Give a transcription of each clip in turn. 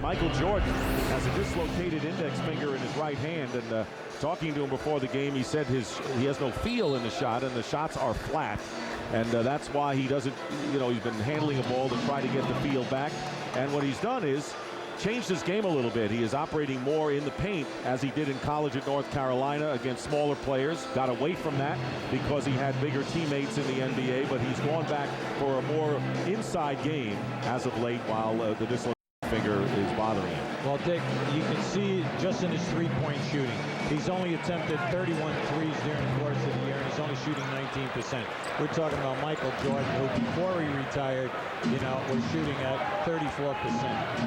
Michael Jordan has a dislocated index finger in his right hand, and talking to him before the game, he said he has no feel in the shot, and the shots are flat, and that's why he doesn't, he's been handling a ball to try to get the feel back, and what he's done is changed his game a little bit. He is operating more in the paint as he did in college at North Carolina against smaller players. Got away from that because he had bigger teammates in the NBA, but he's gone back for a more inside game as of late while the dislocated finger is bothering him. Well, Dick, you can see just in his three-point shooting, he's only attempted 31 threes during the course of the year, and he's only shooting 19%. We're talking about Michael Jordan, who before he retired, was shooting at 34%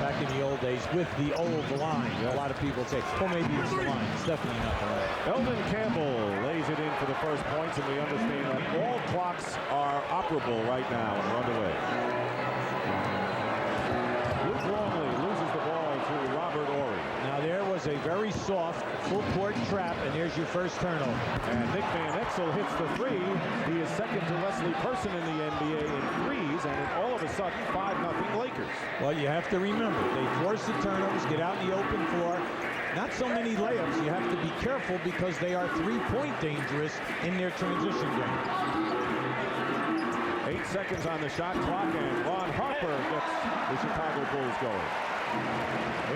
back in the old days with the old line. A lot of people say, well, maybe it's the line. It's definitely not the line. Eldon Campbell lays it in for the first points, and we understand that all clocks are operable right now and run away. Longley loses the ball to Robert Horry. Now there was a very soft full court trap, and there's your first turnover. And Nick Van Exel hits the three. He is second to Wesley Person in the NBA in threes, and all of a sudden 5-0 Lakers. Well, you have to remember, they force the turnovers, get out in the open floor. Not so many layups. You have to be careful because they are three-point dangerous in their transition game. 8 seconds on the shot clock, and Ron Harper gets the Chicago Bulls going.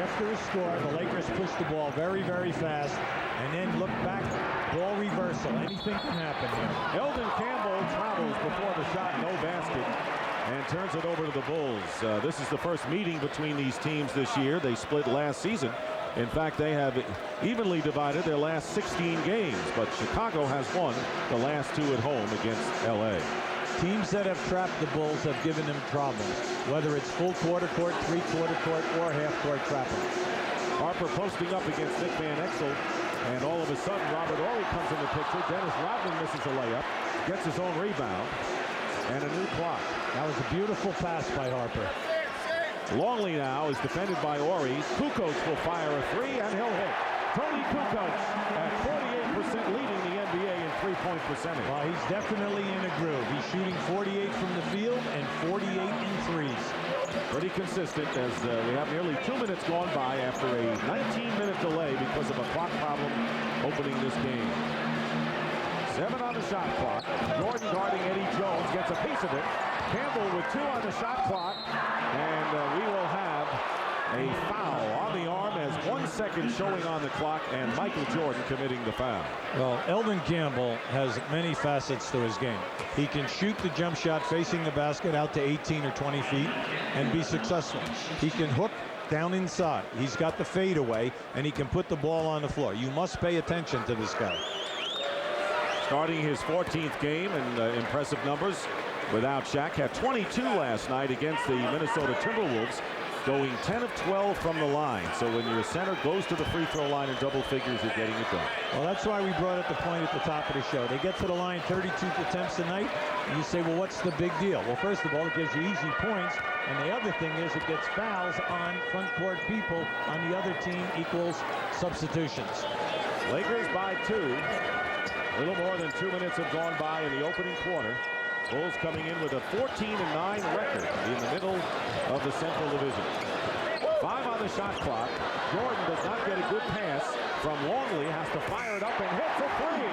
After the score, the Lakers push the ball very, very fast, and then look back, ball reversal. Anything can happen here. Eldon Campbell travels before the shot, no basket, and turns it over to the Bulls. This is the first meeting between these teams this year. They split last season. In fact, they have evenly divided their last 16 games, but Chicago has won the last 2 at home against LA. Teams that have trapped the Bulls have given them problems, whether it's full quarter court, three-quarter court, or half-court trapping. Harper posting up against Nick Van Exel, and all of a sudden Robert Horry comes in the picture. Dennis Rodman misses a layup, gets his own rebound, and a new clock. That was a beautiful pass by Harper. Longley now is defended by Horry. Kukoc will fire a three, and he'll hit. Tony Kukoc at 48% leading the NBA in three-point percentage. Well, he's definitely in a groove. He's shooting 48 from the field and 48 in threes. Pretty consistent as we have nearly 2 minutes gone by after a 19-minute delay because of a clock problem opening this game. 7 on the shot clock. Jordan guarding Eddie Jones gets a piece of it. Campbell with 2 on the shot clock, and we will have a foul on the arm as 1 second showing on the clock, and Michael Jordan committing the foul. Well, Eldon Campbell has many facets to his game. He can shoot the jump shot facing the basket out to 18 or 20 feet and be successful. He can hook down inside. He's got the fadeaway, and he can put the ball on the floor. You must pay attention to this guy. Starting his 14th game, and impressive numbers without Shaq. Had 22 last night against the Minnesota Timberwolves, going 10 of 12 from the line. So when your center goes to the free throw line in double figures, you're getting it done. Well, that's why we brought up the point at the top of the show. They get to the line 32 attempts a night, and you say, well, what's the big deal? Well, first of all, it gives you easy points, and the other thing is it gets fouls on front court people on the other team equals substitutions. Lakers by 2. A little more than 2 minutes have gone by in the opening quarter. Bulls coming in with a 14-9 record in the middle of the Central Division. 5 on the shot clock. Jordan does not get a good pass from Longley. Has to fire it up and hits a three.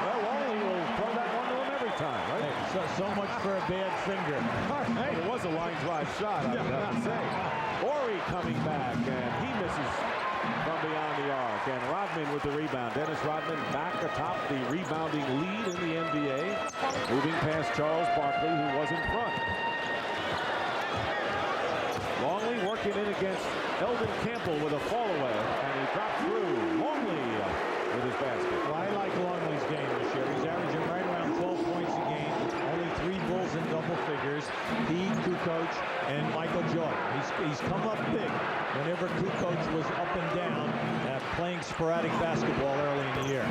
Well, Longley will throw that one to him every time, right? Hey, so much for a bad finger. Hey, it was a line drive shot, I would have to say. Horry coming back, and he misses from beyond the arc, and Rodman with the rebound. Dennis Rodman back atop the rebounding lead in the NBA, moving past Charles Barkley, who was in front. Longley working in against Eldon Campbell with a fall away, and he dropped through. Longley with his basket. Well, I like Longley's game this year. He's averaging right around 12 points a game. Only 3 Bulls in double figures. He, Kukoc, and Michael Jordan. He's come up big whenever Kukoc was up and down, playing sporadic basketball early in the year.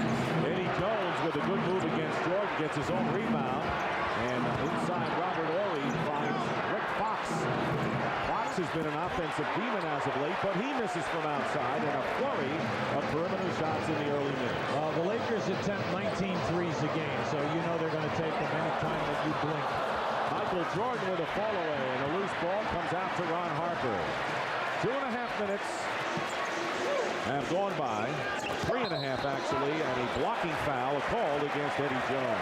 Eddie Jones with a good move against Jordan, gets his own rebound, and inside Robert Horry finds Rick Fox. Fox has been an offensive demon as of late, but he misses from outside, and a flurry of perimeter shots in the early minutes. Well, the Lakers attempt 19 threes a game, so you know they're going to take them any time that you blink. Michael Jordan with a fall away, and a loose ball comes out to Ron Harper. 2.5 minutes have gone by. 3.5 actually, and a blocking foul called against Eddie Jones.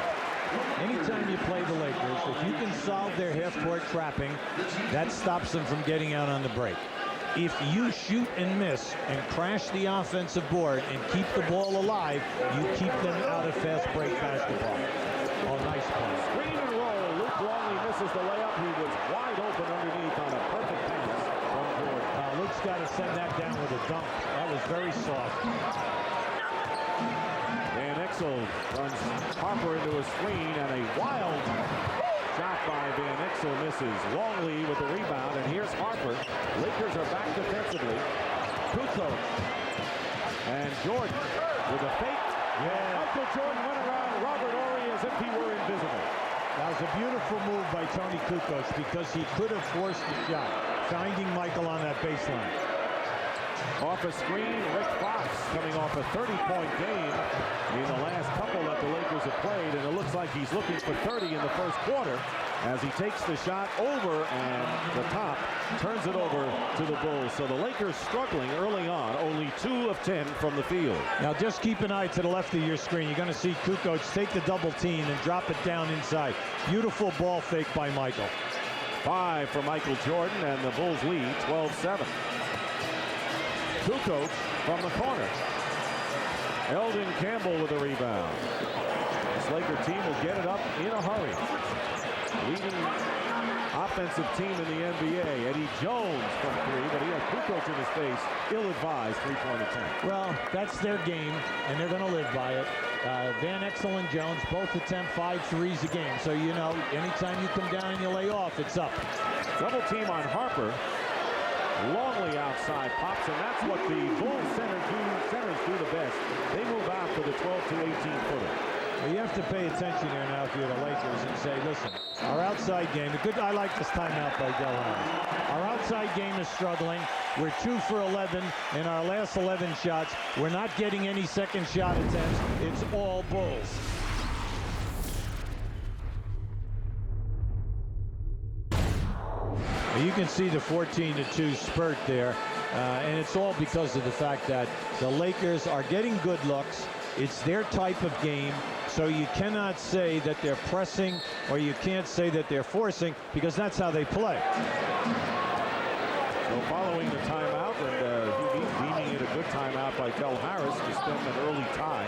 Anytime you play the Lakers, if you can solve their half-court trapping, that stops them from getting out on the break. If you shoot and miss and crash the offensive board and keep the ball alive, you keep them out of fast break basketball. Oh, nice play. Screen and roll. Luke Longley misses the layup. He was wide open underneath on a perfect pass from Jordan. Luke's got to send that down with a dunk. That was very soft. Van Exel runs Harper into a screen, and a wild shot by Van Exel misses. Longley with the rebound, and here's Harper. Lakers are back defensively. Kukoc and Jordan with a fake. Yeah. Uncle Jordan went around Robert Horry as if he were invisible. That was a beautiful move by Tony Kukoc because he could have forced the shot, finding Michael on that baseline. Off a screen, Rick Fox coming off a 30-point game in the last couple that the Lakers have played, and it looks like he's looking for 30 in the first quarter as he takes the shot over and the top turns it over to the Bulls. So the Lakers struggling early on, only 2 of 10 from the field. Now just keep an eye to the left of your screen. You're going to see Kukoc take the double team and drop it down inside. Beautiful ball fake by Michael. 5 for Michael Jordan, and the Bulls lead 12-7. Kukoc from the corner. Eldon Campbell with a rebound. This Laker team will get it up in a hurry. Leading offensive team in the NBA. Eddie Jones from 3, but he had Kukoc in his face. Ill-advised three-point attempt. Well, that's their game, and they're going to live by it. Van Exel and Jones both attempt 5 threes a game. So, you know, anytime you come down and you lay off, it's up. Double team on Harper. Longley outside pops, and that's what the Bulls centers do the best. They move out for the 12 to 18 footer. Well, you have to pay attention here now if you're the Lakers and say, listen, our outside game, I like this timeout by Delon. Our outside game is struggling. We're 2 for 11 in our last 11 shots. We're not getting any second shot attempts. It's all Bulls. You can see the 14-2 spurt there, and it's all because of the fact that the Lakers are getting good looks. It's their type of game, so you cannot say that they're pressing or you can't say that they're forcing because that's how they play. So following the timeout, and deeming it a good timeout by Del Harris to stem an early tie.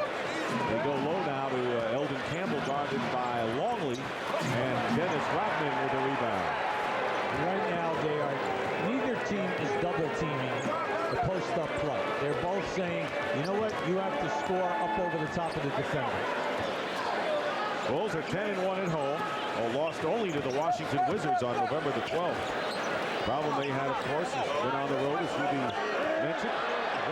They go low now to Eldon Campbell, guarded by Longley, and Dennis Rodman with the rebound. Right now, neither team is double teaming the post-up play. They're both saying, you know what, you have to score up over the top of the defender. Bulls are 10-1 at home, lost only to the Washington Wizards on November the 12th. Problem they had, of course, has been on the road, as Hubie mentioned.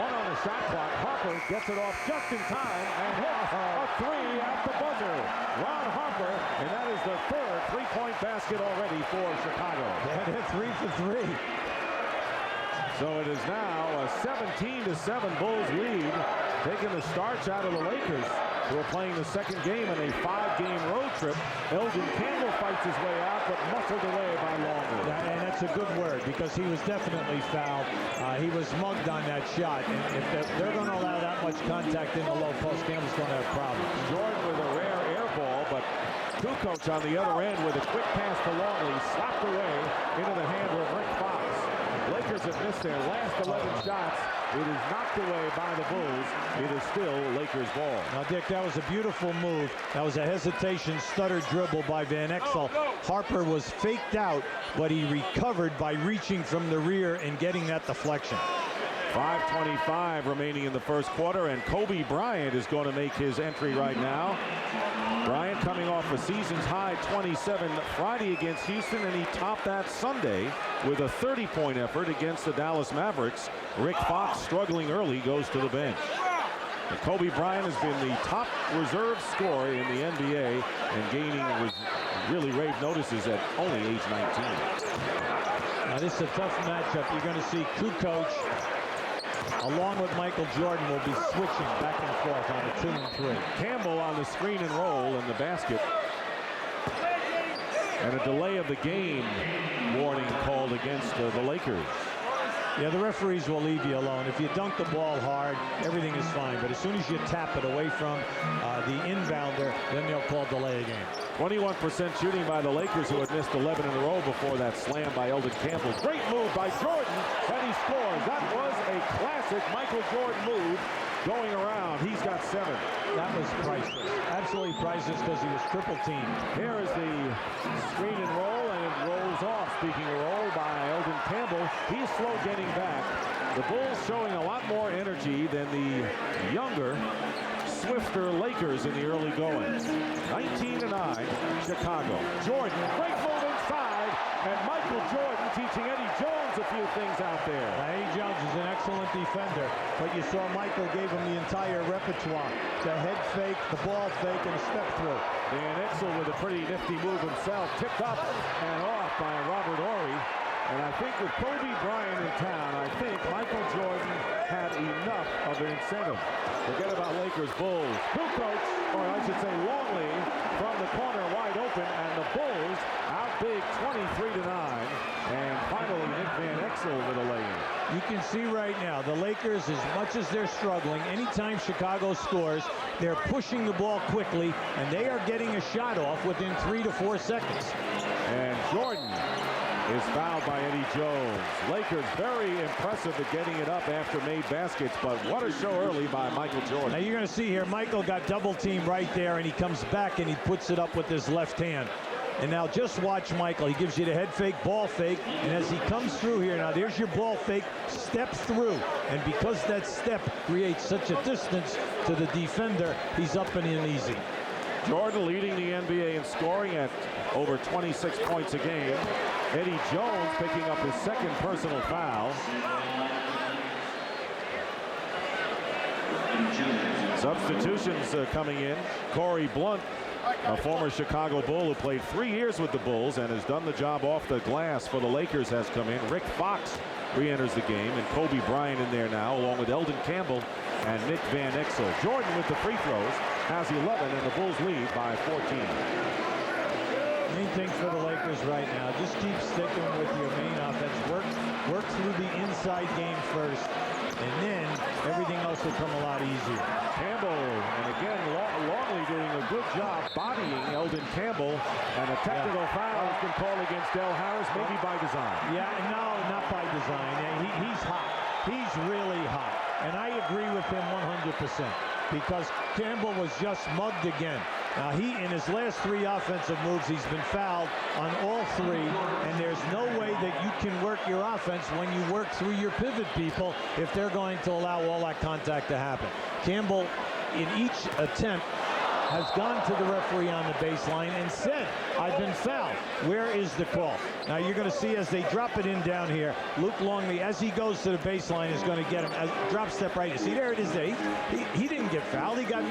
1 on the shot clock. Harper gets it off just in time and hits a 3 at the buzzer. Ron Harper, and that is the 3rd three-point basket already for Chicago. And it's 3 for 3. So it is now a 17-7 Bulls lead, taking the starch out of the Lakers, who are playing the second game in a 5-game road trip. Eldon Campbell fights his way out, but muscled away by Longley. And that's a good word, because he was definitely fouled. He was mugged on that shot, and if they're going to allow that much contact in the low post, Campbell's going to have problems. Jordan with a rare air ball, but Kukoc on the other end with a quick pass to Longley, slapped away into the hand of Rick Fox. Lakers have missed their last 11 shots. It is knocked away by the Bulls. It is still Lakers ball. Now, Dick, that was a beautiful move. That was a hesitation stutter dribble by Van Exel. Harper was faked out, but he recovered by reaching from the rear and getting that deflection. 5:25 remaining in the first quarter, and Kobe Bryant is going to make his entry right now. Bryant coming off a season's high 27 Friday against Houston, and he topped that Sunday with a 30-point effort against the Dallas Mavericks. Rick Fox, struggling early, goes to the bench. And Kobe Bryant has been the top reserve scorer in the NBA and gaining really rave notices at only age 19. Now this is a tough matchup. You're going to see Kukoc, along with Michael Jordan, will be switching back and forth on the 2 and 3. Campbell on the screen and roll in the basket. And a delay of the game warning called against the Lakers. Yeah, the referees will leave you alone. If you dunk the ball hard, everything is fine. But as soon as you tap it away from the inbounder, then they'll call delay a game. 21% shooting by the Lakers, who had missed 11 in a row before that slam by Eldon Campbell. Great move by Jordan, and he scores. That was a classic Michael Jordan move going around. He's got 7. That was priceless. Absolutely priceless because he was triple teamed. Here is the screen and roll, and it rolls off. Speaking of roll by Eldon Campbell, he's slow getting back. The Bulls showing a lot more energy than the younger, swifter Lakers in the early going. 19-9, Chicago. Jordan, great move inside, and Michael Jordan teaching Eddie Jones a few things out there. Eddie Jones is an excellent defender, but you saw Michael gave him the entire repertoire. The head fake, the ball fake, and a step through. Van Exel with a pretty nifty move himself, tipped up and off by Robert Horry. And I think with Kobe Bryant in town, I think Michael Jordan had enough of an incentive. Forget about Lakers Bulls. Kukoc, or I should say Longley, from the corner wide open, and the Bulls out big 23-9. And finally, Nick Van Exel with a lay-in. You can see right now, the Lakers, as much as they're struggling, anytime Chicago scores, they're pushing the ball quickly, and they are getting a shot off within 3 to 4 seconds. And Jordan is fouled by Eddie Jones. Lakers very impressive at getting it up after made baskets, but what a show early by Michael Jordan. Now you're going to see here, Michael got double teamed right there, and he comes back and he puts it up with his left hand. And now just watch Michael. He gives you the head fake, ball fake, and as he comes through here, now there's your ball fake, step through. And because that step creates such a distance to the defender, he's up and in easy. Jordan leading the NBA in scoring at over 26 points a game. Eddie Jones picking up his second personal foul. Substitutions coming in. Corey Blunt, a former Chicago Bull who played 3 years with the Bulls and has done the job off the glass for the Lakers, has come in. Rick Fox re-enters the game, and Kobe Bryant in there now, along with Eldon Campbell and Nick Van Exel. Jordan with the free throws has 11, and the Bulls lead by 14. Main thing for the Lakers right now, just keep sticking with your main offense. Work through the inside game first, and then everything else will come a lot easier. Campbell, and again, Longley doing a good job bodying Eldon Campbell, and a technical foul has been called against Del Harris, maybe by design. Yeah, no, not by design. He's hot. He's really hot. And I agree with him 100%, because Campbell was just mugged again. Now, in his last 3 offensive moves, he's been fouled on all 3, and there's no way that you can work your offense when you work through your pivot people if they're going to allow all that contact to happen. Campbell, in each attempt, has gone to the referee on the baseline and said, I've been fouled. Where is the call? Now you're going to see as they drop it in down here, Luke Longley, as he goes to the baseline, is going to get him. Drop step right. You see, there it is. He didn't get fouled. He got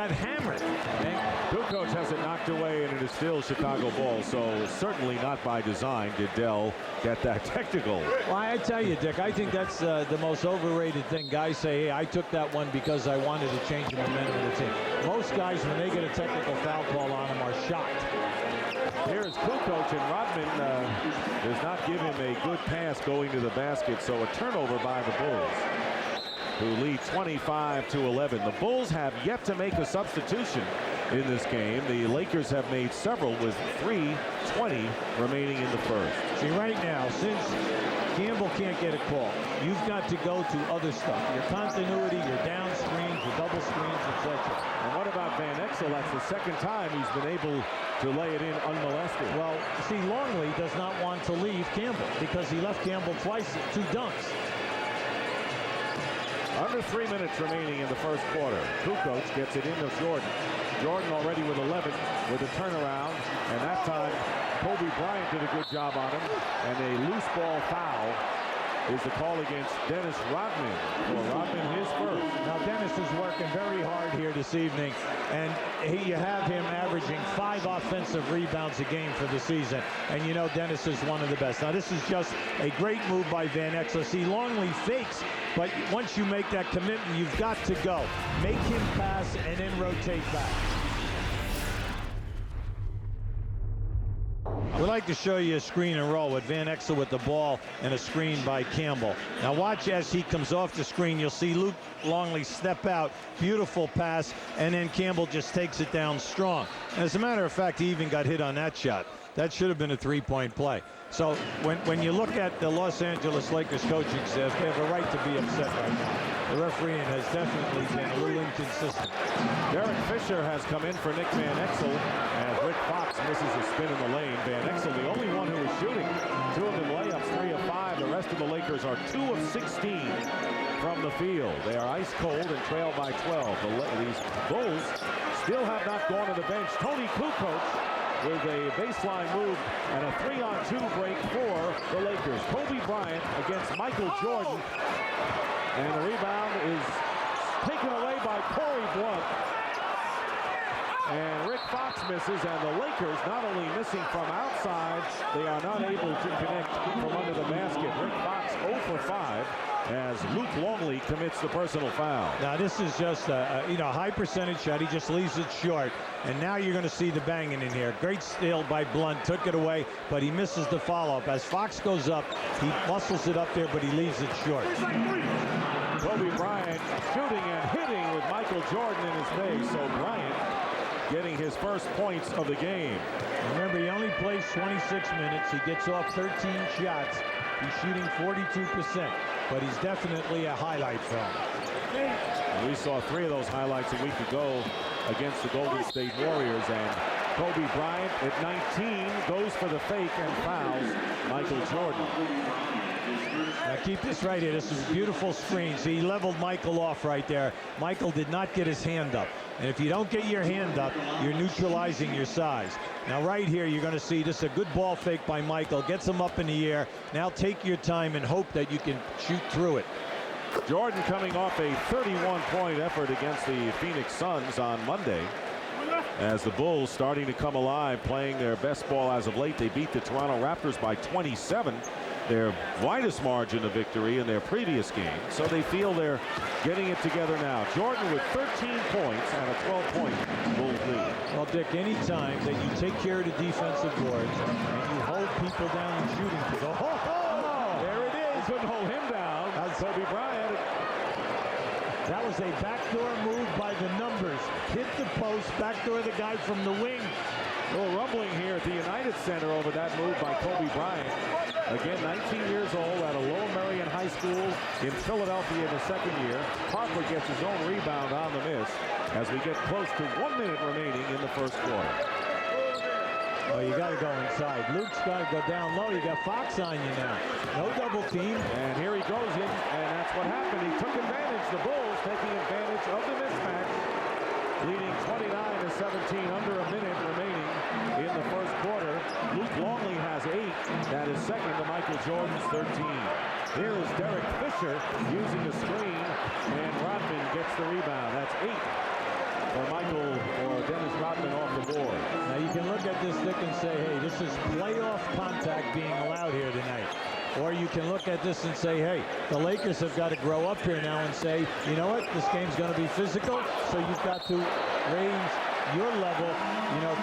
hammered. And Kukoc has it knocked away, and it is still Chicago ball. So certainly not by design did Dell get that technical. Well, I tell you, Dick, I think that's the most overrated thing. Guys say, hey, I took that one because I wanted to change the momentum of the team. Most guys, when they get a technical foul call on them, are shocked. Here's Kukoc, and Rodman does not give him a good pass going to the basket, so a turnover by the Bulls, who lead 25-11. The Bulls have yet to make a substitution in this game. The Lakers have made several with 3:20 remaining in the first. See, right now, since Campbell can't get a call, you've got to go to other stuff. Your continuity, your down screens, your double screens, etc. And what about Van Exel? That's the second time he's been able to lay it in unmolested. Well, see, Longley does not want to leave Campbell because he left Campbell twice at 2 dunks. Under 3 minutes remaining in the first quarter. Kukoc gets it into Jordan. Jordan already with 11 with a turnaround, and that time Kobe Bryant did a good job on him, and a loose ball foul is the call against Dennis Rodman. For Rodman, his first. Now Dennis is working very hard here this evening, and you have him averaging 5 offensive rebounds a game for the season, and you know Dennis is one of the best. Now this is just a great move by Van Exel. See, Longley fakes, but once you make that commitment, you've got to go. Make him pass and then rotate back. We'd like to show you a screen and roll with Van Exel with the ball and a screen by Campbell. Now watch as he comes off the screen. You'll see Luke Longley step out. Beautiful pass, and then Campbell just takes it down strong. And as a matter of fact, he even got hit on that shot. That should have been a three-point play. So when you look at the Los Angeles Lakers coaching staff, they have a right to be upset right now. The refereeing has definitely been a little inconsistent. Derek Fisher has come in for Nick Van Exel as Rick Fox misses a spin in the lane. Van Exel, the only one who is shooting. 2 of them layups, 3 of 5. The rest of the Lakers are 2 of 16 from the field. They are ice cold and trail by 12. These Bulls still have not gone to the bench. Tony Kukoc with a baseline move and a 3-on-2 break for the Lakers. Kobe Bryant against Michael Jordan. And the rebound is taken away by Corey Blunt. And Rick Fox misses, and the Lakers not only missing from outside, they are not able to connect from under the basket. Rick Fox 0 for 5 as Luke Longley commits the personal foul. Now this is just a high percentage shot. He just leaves it short, and now you're going to see the banging in here. Great steal by Blunt, took it away, but he misses the follow-up. As Fox goes up, he muscles it up there, but he leaves it short. Kobe Bryant shooting and hitting with Michael Jordan in his face. So Bryant getting his first points of the game. Remember, he only plays 26 minutes. He gets off 13 shots. He's shooting 42%, but he's definitely a highlight film. And we saw 3 of those highlights a week ago against the Golden State Warriors, and Kobe Bryant at 19 goes for the fake and fouls Michael Jordan. Now keep this right here. This is a beautiful screen. See, he leveled Michael off right there. Michael did not get his hand up. And if you don't get your hand up, you're neutralizing your size. Now right here, you're going to see this is a good ball fake by Michael. Gets him up in the air. Now take your time and hope that you can shoot through it. Jordan coming off a 31-point effort against the Phoenix Suns on Monday. As the Bulls starting to come alive, playing their best ball as of late. They beat the Toronto Raptors by 27. Their widest margin of victory in their previous game. So they feel they're getting it together now. Jordan with 13 points and a 12-point Bulls lead. Well, Dick, any time that you take care of the defensive boards and you hold people down in shooting to go, there it is. Couldn't hold him down. That's Kobe Bryant. That was a backdoor move by the numbers. Hit the post, backdoor the guy from the wing. A little rumbling here at the United Center over that move by Kobe Bryant. Again, 19 years old at a Lower Merion High School in Philadelphia in the second year. Parker gets his own rebound on the miss as we get close to 1 minute remaining in the first quarter. Oh, you got to go inside. Luke's got to go down low. You got Fox on you now. No double team. And here he goes in, and that's what happened. He took advantage. The Bulls taking advantage of the mismatch, leading 29-17, under a minute remaining in the first quarter. Luke Longley has 8. That is second to Michael Jordan's 13. Here is Derek Fisher using the screen, and Rodman gets the rebound. That's 8 for Michael or Dennis Rodman off the board. Now you can look at this, Dick, and say, hey, this is playoff contact being allowed here tonight. Or you can look at this and say, hey, the Lakers have got to grow up here now and say, you know what, this game's going to be physical, so you've got to raise your level,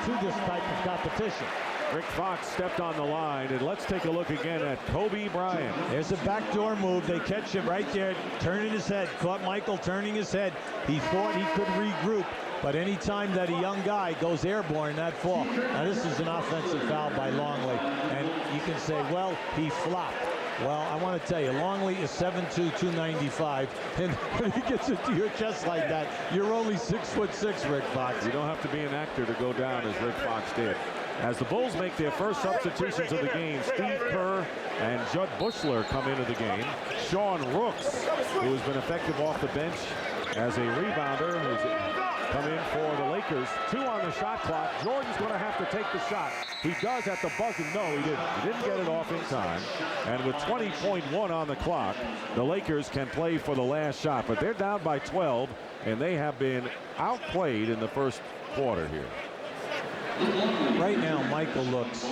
to this type of competition. Rick Fox stepped on the line, and let's take a look again at Kobe Bryant. There's a backdoor move. They catch him right there, turning his head. Caught Michael turning his head. He thought he could regroup, but any time that a young guy goes airborne, that fall. Now this is an offensive foul by Longley, and you can say, well, he flopped. Well, I want to tell you, Longley is 7'2", 295, and when he gets it to your chest like that, you're only 6'6", Rick Fox. You don't have to be an actor to go down as Rick Fox did. As the Bulls make their first substitutions of the game, Steve Kerr and Judd Bushler come into the game. Sean Rooks, who has been effective off the bench as a rebounder, who's come in for the Lakers. 2 on the shot clock. Jordan's going to have to take the shot. He does at the buzzer. No, he didn't. He didn't get it off in time. And with 20.1 on the clock, the Lakers can play for the last shot. But they're down by 12, and they have been outplayed in the first quarter here. Right now, Michael looks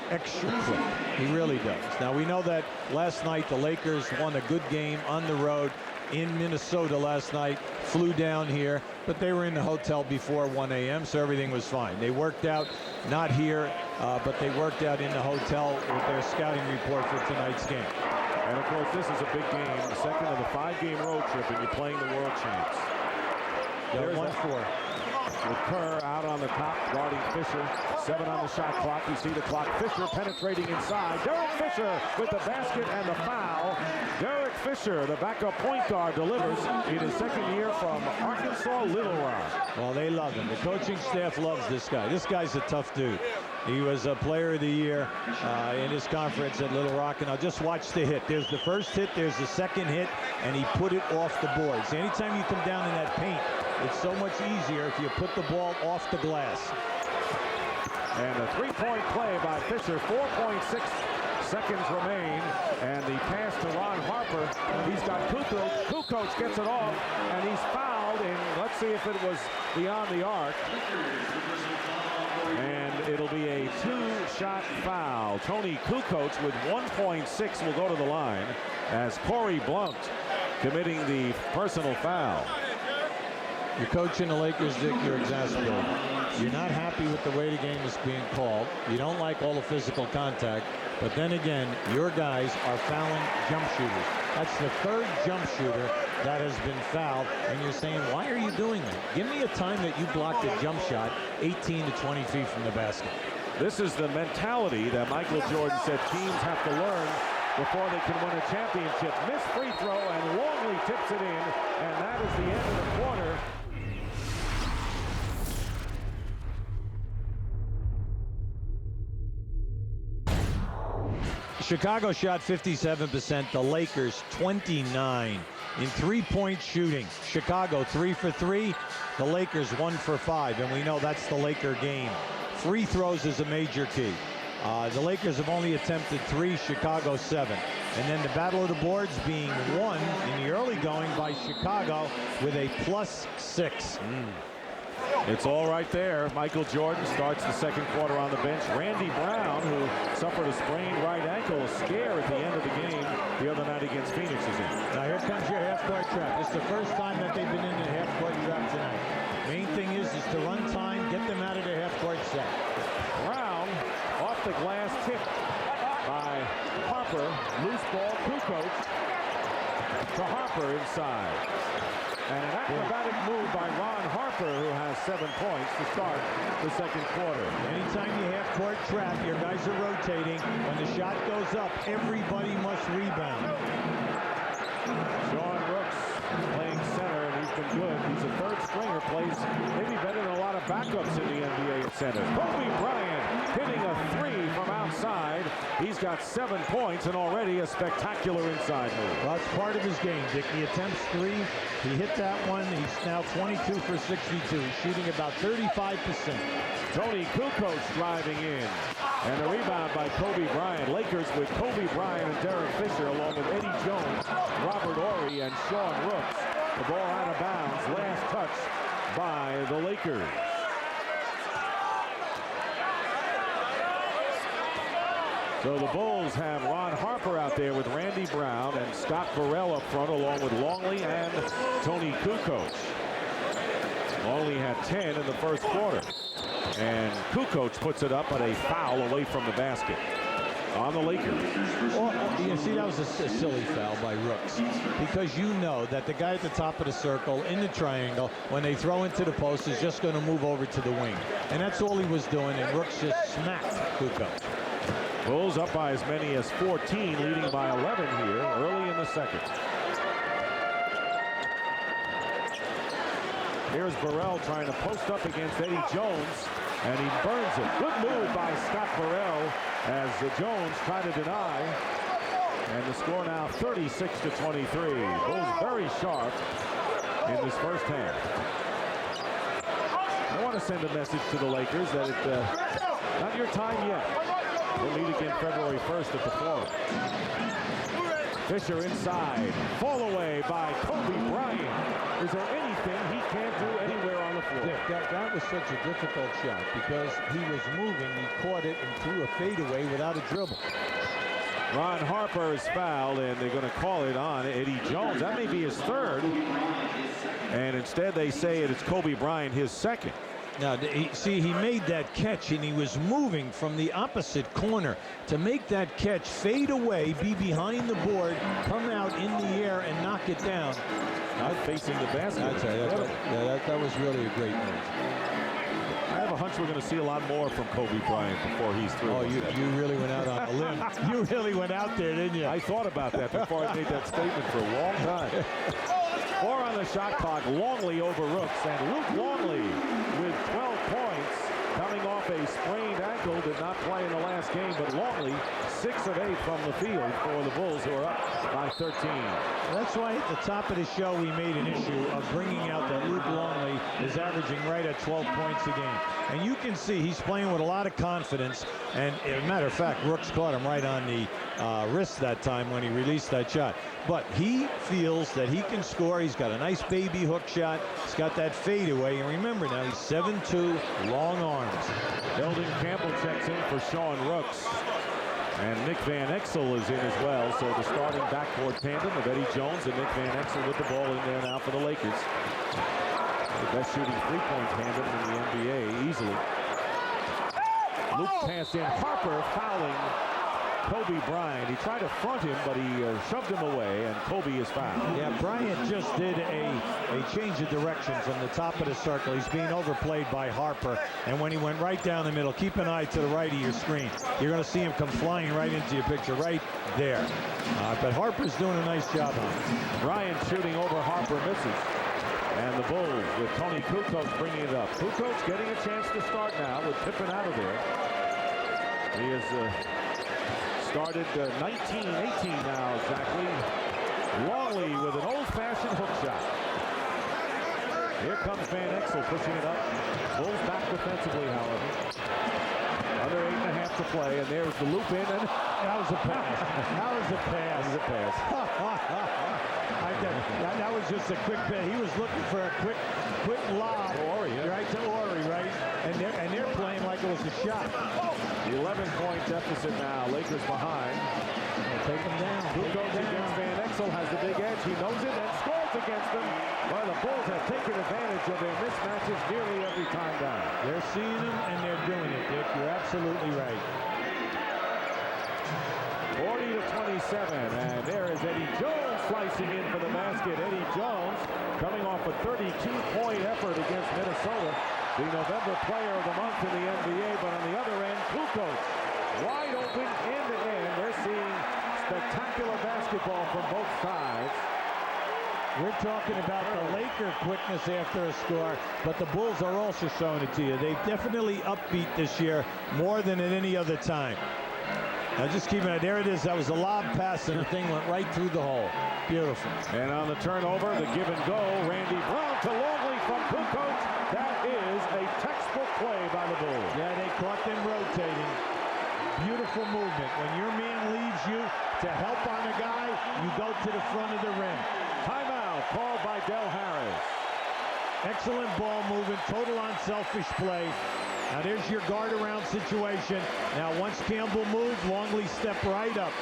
extra quick. He really does. Now, we know that last night the Lakers won a good game on the road in Minnesota last night, flew down here, but they were in the hotel before 1 a.m., so everything was fine. They worked out, not here but they worked out in the hotel with their scouting report for tonight's game. And of course, this is a big game, the second of the 5-game road trip, and you're playing the world champs. There's 1-4. With Kerr out on the top, guarding Fisher. 7 on the shot clock. You see the clock. Fisher penetrating inside. Derek Fisher with the basket and the foul. Derek Fisher, the backup point guard, delivers in his second year from Arkansas Little Rock. Well, they love him. The coaching staff loves this guy. This guy's a tough dude. He was a player of the year in his conference at Little Rock. And I'll just watch the hit. There's the first hit. There's the second hit. And he put it off the boards. Anytime you come down in that paint, it's so much easier if you put the ball off the glass. And a three-point play by Fisher. 4.6 seconds remain. And the pass to Ron Harper. He's got Kukoc. Kukoc gets it off. And he's fouled. And let's see if it was beyond the arc. And it'll be a 2-shot foul. Tony Kukoc with 1.6 will go to the line as Corey Blount committing the personal foul. You're coaching the Lakers, Dick, you're exasperated. You're not happy with the way the game is being called. You don't like all the physical contact. But then again, your guys are fouling jump shooters. That's the third jump shooter that has been fouled. And you're saying, why are you doing that? Give me a time that you blocked a jump shot 18 to 20 feet from the basket. This is the mentality that Michael Jordan said teams have to learn before they can win a championship. Missed free throw, and Longley tips it in. And that is the end of the quarter. Chicago shot 57%, the Lakers 29. In three-point shooting, Chicago 3 for 3, the Lakers 1 for 5, and we know that's the Laker game. Free throws is a major key. The Lakers have only attempted 3, Chicago 7. And then the battle of the boards being won in the early going by Chicago with a +6. It's all right there. Michael Jordan starts the second quarter on the bench. Randy Brown, who suffered a sprained right ankle scare at the end of the game the other night against Phoenix, is in. Now here comes your half-court trap. It's the first time that they've been in the half-court trap tonight. Main thing is to run time, get them out of their half-court set. Brown off the glass tip by Harper. Loose ball, Kukoc to Harper inside. And an acrobatic move by Ron Harper, who has 7 points to start the second quarter. Anytime you half-court trap, your guys are rotating. When the shot goes up, everybody must rebound. Sean Brooks playing center, and he's been good. He's a third stringer, plays maybe better than a lot of backups in the NBA at center. Kobe Bryant hitting a 3 from outside. He's got 7 points and already a spectacular inside move. Well, that's part of his game, Dick. He attempts 3. He hit that one. He's now 22 for 62. He's shooting about 35%. Tony Kukoc driving in. And a rebound by Kobe Bryant. Lakers with Kobe Bryant and Derek Fisher, along with Eddie Jones, Robert Horry, and Sean Brooks. The ball out of bounds. Last touch by the Lakers. So the Bulls have Ron Harper out there with Randy Brown and Scott Burrell up front, along with Longley and Tony Kukoc. Longley had 10 in the first quarter. And Kukoc puts it up, but a foul away from the basket on the Lakers. Well, you see, that was a silly foul by Rooks, because you know that the guy at the top of the circle in the triangle, when they throw into the post, is just going to move over to the wing. And that's all he was doing, and Rooks just smacked Kukoc. Bulls up by as many as 14, leading by 11 here early in the second. Here's Burrell trying to post up against Eddie Jones, and he burns it. Good move by Scott Burrell as Jones tried to deny. And the score now 36-23. Bulls very sharp in this first half. I want to send a message to the Lakers that it's not your time yet. We'll meet again February 1st at the Forum. Fisher inside. Fall away by Kobe Bryant. Is there anything he can't do anywhere on the floor? Dick, that was such a difficult shot because he was moving. He caught it and threw a fadeaway without a dribble. Ron Harper is fouled, and they're going to call it on Eddie Jones. That may be his third. And instead they say it's Kobe Bryant, his second. Now, he made that catch, and he was moving from the opposite corner to make that catch, fade away, be behind the board, come out in the air, and knock it down. Not facing the basket. That was really a great move. I have a hunch we're going to see a lot more from Kobe Bryant before he's through. Oh, you really went out on a limb. You really went out there, didn't you? I thought about that before I made that statement for a long time. 4 on the shot clock. Longley over Rooks, and Luke Longley with 12 points, coming off a sprained ankle. Did not play in the last game, but Longley 6 of 8 from the field for the Bulls, who are up by 13. That's why at the top of the show we made an issue of bringing out that Luke Longley is averaging right at 12 points a game. And you can see he's playing with a lot of confidence. And as a matter of fact, Rooks caught him right on the wrist that time when he released that shot. But he feels that he can score. He's got a nice baby hook shot. He's got that fadeaway. And remember now, he's 7'2", long arms. Eldon Campbell checks in for Sean Rooks. And Nick Van Exel is in as well. So the starting backcourt tandem of Eddie Jones and Nick Van Exel with the ball in there now for the Lakers. The best shooting three-point tandem in the NBA easily. Luke pass in. Harper fouling Kobe Bryant. He tried to front him, but he shoved him away, and Kobe is fouled. Yeah, Bryant just did a change of direction from the top of the circle. He's being overplayed by Harper, and when he went right down the middle, keep an eye to the right of your screen. You're going to see him come flying right into your picture right there. But Harper's doing a nice job on it. Bryant shooting over Harper, misses. And the Bulls with Tony Kukoc bringing it up. Kukoc getting a chance to start now with Pippen out of there. He has started 19-18 now exactly. Longley with an old-fashioned hook shot. Here comes Van Exel pushing it up. Bulls back defensively, however. Under 8.5 to play, and there's the loop in, and that was a pass. That was a pass. That was a pass. That was just a quick pass. He was looking for a quick lob. Ori, yeah. Right to Ori, right? And they're playing like it was a shot. 11-point deficit now. Lakers behind. Take him down. Kukoc against Van Exel has the big edge. He knows it and scores against them. Well, the Bulls have taken advantage of their mismatches nearly every time down. They're seeing them and they're doing it, Dick. You're absolutely right. 40-27, and there is Eddie Jones slicing in for the basket. Eddie Jones coming off a 32-point effort against Minnesota, the November Player of the Month in the NBA. But on the other end, Kukoc wide open end-to-end. They're seeing spectacular basketball from both sides. We're talking about the Laker quickness after a score, but the Bulls are also showing it to you. They've definitely upbeat this year more than at any other time. Now just keep it. There it is. That was a lob pass, and the thing went right through the hole. Beautiful. And on the turnover, the give and go, Randy Brown to Longley from Kukoc. That is a textbook play by the Bulls. Yeah, they caught them rotating. Beautiful movement. When your man leaves you to help on a guy, you go to the front of the rim. Timeout called by Del Harris. Excellent ball movement, total unselfish play. Now there's your guard around situation. Now once Campbell moved, Longley stepped right up.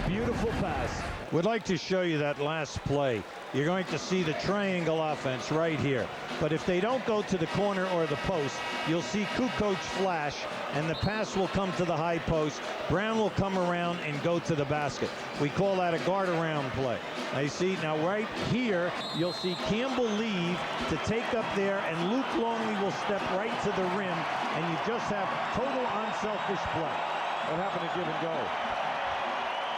Beautiful pass. Would like to show you that last play. You're going to see the triangle offense right here. But if they don't go to the corner or the post, you'll see Kukoc flash, and the pass will come to the high post. Brown will come around and go to the basket. We call that a guard around play. Now you see, now right here, you'll see Campbell leave to take up there, and Luke Longley will step right to the rim, and you just have total unselfish play. What happened to give and go?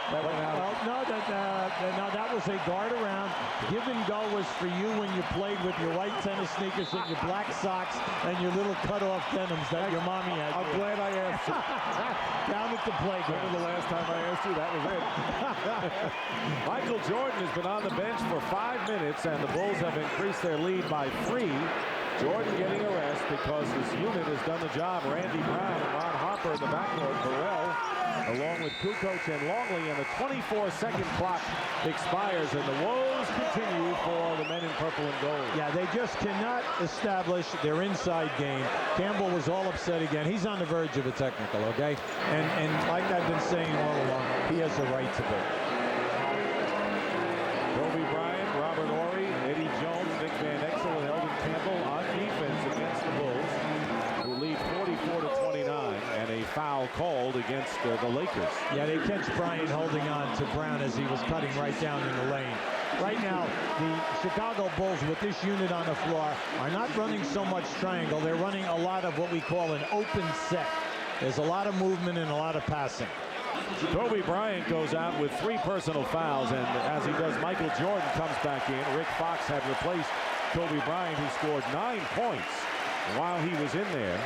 That went out. Well, no, that was a guard around. Give and go was for you when you played with your white tennis sneakers and your black socks and your little cut-off denims that your mommy had. I'm glad I asked you. Down at the playground. Remember the last time I asked you? That was it. Michael Jordan has been on the bench for 5 minutes, and the Bulls have increased their lead by 3. Jordan getting a rest because his unit has done the job. Randy Brown and Ron Harper in the backcourt. Burrell along with Kukoc and Longley, and the 24-second clock expires, and the woes continue for the men in purple and gold. Yeah, they just cannot establish their inside game. Campbell was all upset again. He's on the verge of a technical, okay? And like I've been saying all along, he has the right to be. Kobe Bryant, Robert Horry, Eddie Jones, Nick Van Exel, and Eldon Campbell on defense against the Bulls. called against the Lakers. Yeah, they catch Bryant holding on to Brown as he was cutting right down in the lane. Right now, the Chicago Bulls with this unit on the floor are not running so much triangle. They're running a lot of what we call an open set. There's a lot of movement and a lot of passing. Kobe Bryant goes out with 3 personal fouls, and as he does, Michael Jordan comes back in. Rick Fox had replaced Kobe Bryant, who scored 9 points while he was in there.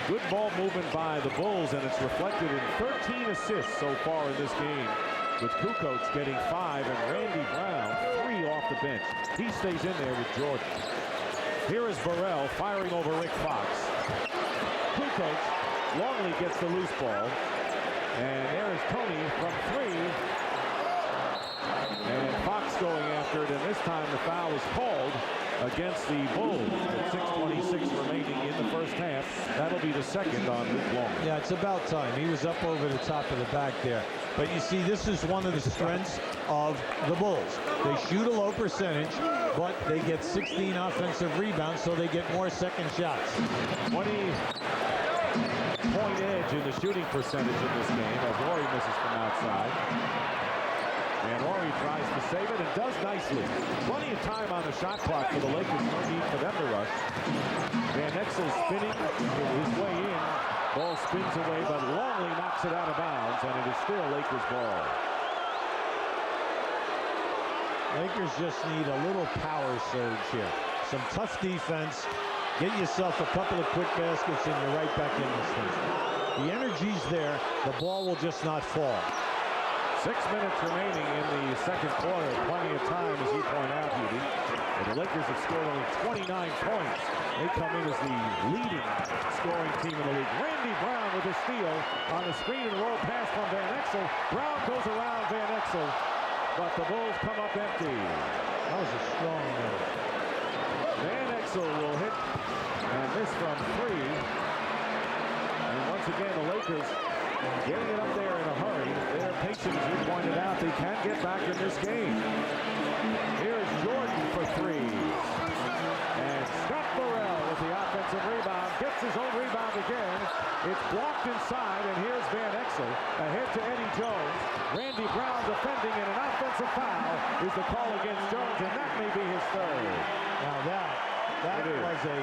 Good ball movement by the Bulls, and it's reflected in 13 assists so far in this game, with Kukoc getting 5 and Randy Brown 3 off the bench. He stays in there with Jordan. Here is Burrell firing over Rick Fox. Kukoc, Longley gets the loose ball. And there is Tony from 3. And Fox going after it, and this time the foul is called against the Bulls with 6:26 remaining in the first half. That'll be the second on Luke Longley. Yeah, it's about time. He was up over the top of the back there. But you see, this is one of the strengths of the Bulls. They shoot a low percentage, but they get 16 offensive rebounds, so they get more second shots. 20-point edge in the shooting percentage in this game as Horry misses from outside. And Horry tries to save it and does nicely. Plenty of time on the shot clock for the Lakers. No need for them to rush. Van Exel spinning his way in. Ball spins away, but Longley knocks it out of bounds, and it is still Lakers ball. Lakers just need a little power surge here. Some tough defense. Get yourself a couple of quick baskets and you're right back in this thing. The energy's there. The ball will just not fall. 6 minutes remaining in the second quarter. Plenty of time, as you point out, Hubie. But the Lakers have scored only 29 points. They come in as the leading scoring team in the league. Randy Brown with a steal on the screen and roll pass from Van Exel. Brown goes around Van Exel, but the Bulls come up empty. That was a strong move. Van Exel will hit and miss from 3. And once again, the Lakers getting it up there in a hurry. They're patient, as you pointed out. They can't get back in this game. Here's Jordan for 3. And Scott Burrell with the offensive rebound. Gets his own rebound again. It's blocked inside, and here's Van Exel. Ahead to Eddie Jones. Randy Brown defending, and an offensive foul is the call against Jones, and that may be his 3rd. Now that was a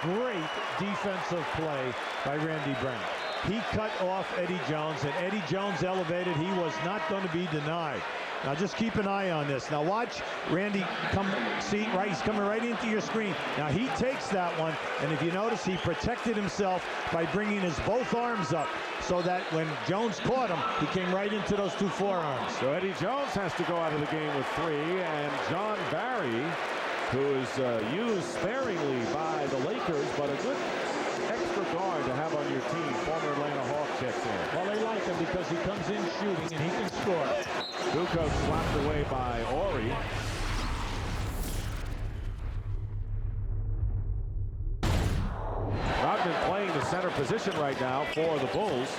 great defensive play by Randy Brown. He cut off Eddie Jones, and Eddie Jones elevated. He was not going to be denied. Now just keep an eye on this. Now watch Randy come, see, right, he's coming right into your screen. Now he takes that one, and if you notice, he protected himself by bringing his both arms up so that when Jones caught him, he came right into those 2 forearms. So Eddie Jones has to go out of the game with 3, and John Barry, who is used sparingly by the Lakers, but a good extra guard to have on your team. Former Atlanta Hawk checks in. Well, they like him because he comes in shooting and he can score. Kukoc slapped away by Horry. Rodman playing the center position right now for the Bulls.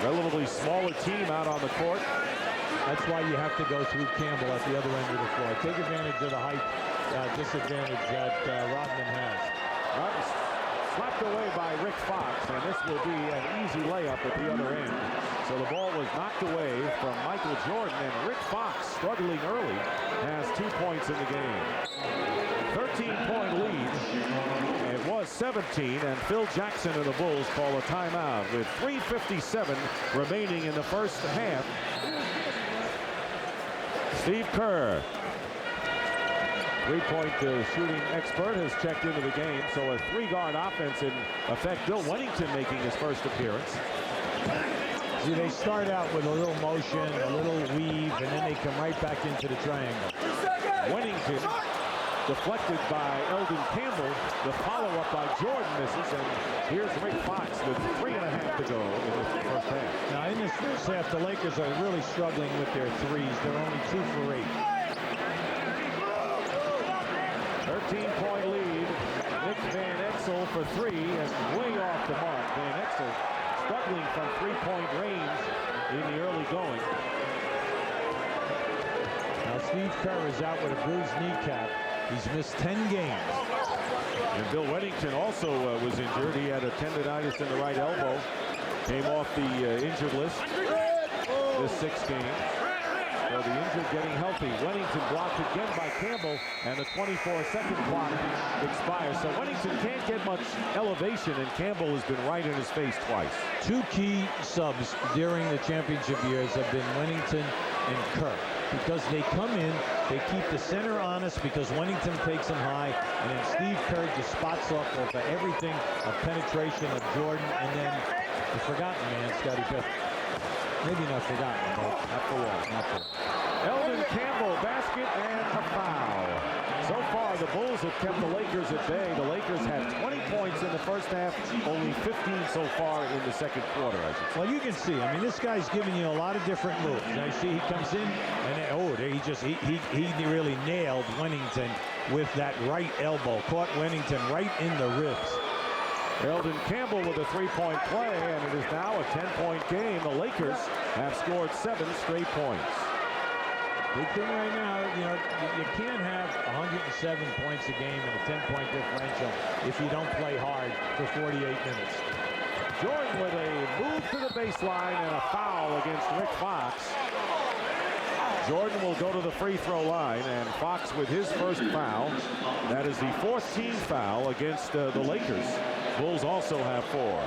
Relatively smaller team out on the court. That's why you have to go through Campbell at the other end of the floor. Take advantage of the height disadvantage that Rodman has. Rodman slapped away by Rick Fox, and this will be an easy layup at the other end. So the ball was knocked away from Michael Jordan, and Rick Fox, struggling early, has 2 points in the game. 13-point lead. It was 17, and Phil Jackson and the Bulls call a timeout with 3:57 remaining in the first half. Steve Kerr, three-point shooting expert, has checked into the game. So a 3-guard offense in effect. Bill Wennington making his first appearance. See, they start out with a little motion, a little weave, and then they come right back into the triangle. Wennington deflected by Eldon Campbell. The follow-up by Jordan misses, and here's Rick Fox with 3.5 to go in the first half. Now, in this first half, the Lakers are really struggling with their threes. They're only 2 for 8. 13-point lead. Nick Van Exel for 3, and way off the mark. Van Exel struggling from 3-point range in the early going. Now Steve Kerr is out with a bruised kneecap. He's missed 10 games. And Bill Wennington also was injured. He had a tendonitis in the right elbow. Came off the injured list this 6 games. So the injured getting healthy. Wennington blocked again by Campbell, and the 24-second clock expires. So Wennington can't get much elevation, and Campbell has been right in his face twice. 2 key subs during the championship years have been Wennington and Kirk, because they come in, they keep the center honest because Wennington takes them high, and then Steve Kerr just spots off for everything of penetration of Jordan, and then the forgotten man, Scottie Pippen. Maybe not forgotten, but not for long, not for long. Eldon Campbell, basket and a foul. So far, the Bulls have kept the Lakers at bay. The Lakers had 20 points in the first half, only 15 so far in the second quarter, I should say. Well, you can see, I mean, this guy's giving you a lot of different moves. Now, you see, he comes in, and he really nailed Wennington with that right elbow. Caught Wennington right in the ribs. Eldon Campbell with a 3-point play, and it is now a 10-point game. The Lakers have scored 7 straight points. Big thing right now, you can't have 107 points a game and a 10-point differential if you don't play hard for 48 minutes. Jordan with a move to the baseline and a foul against Rick Fox. Jordan will go to the free throw line, and Fox with his first foul. That is the 4th team foul against the Lakers. Bulls also have 4.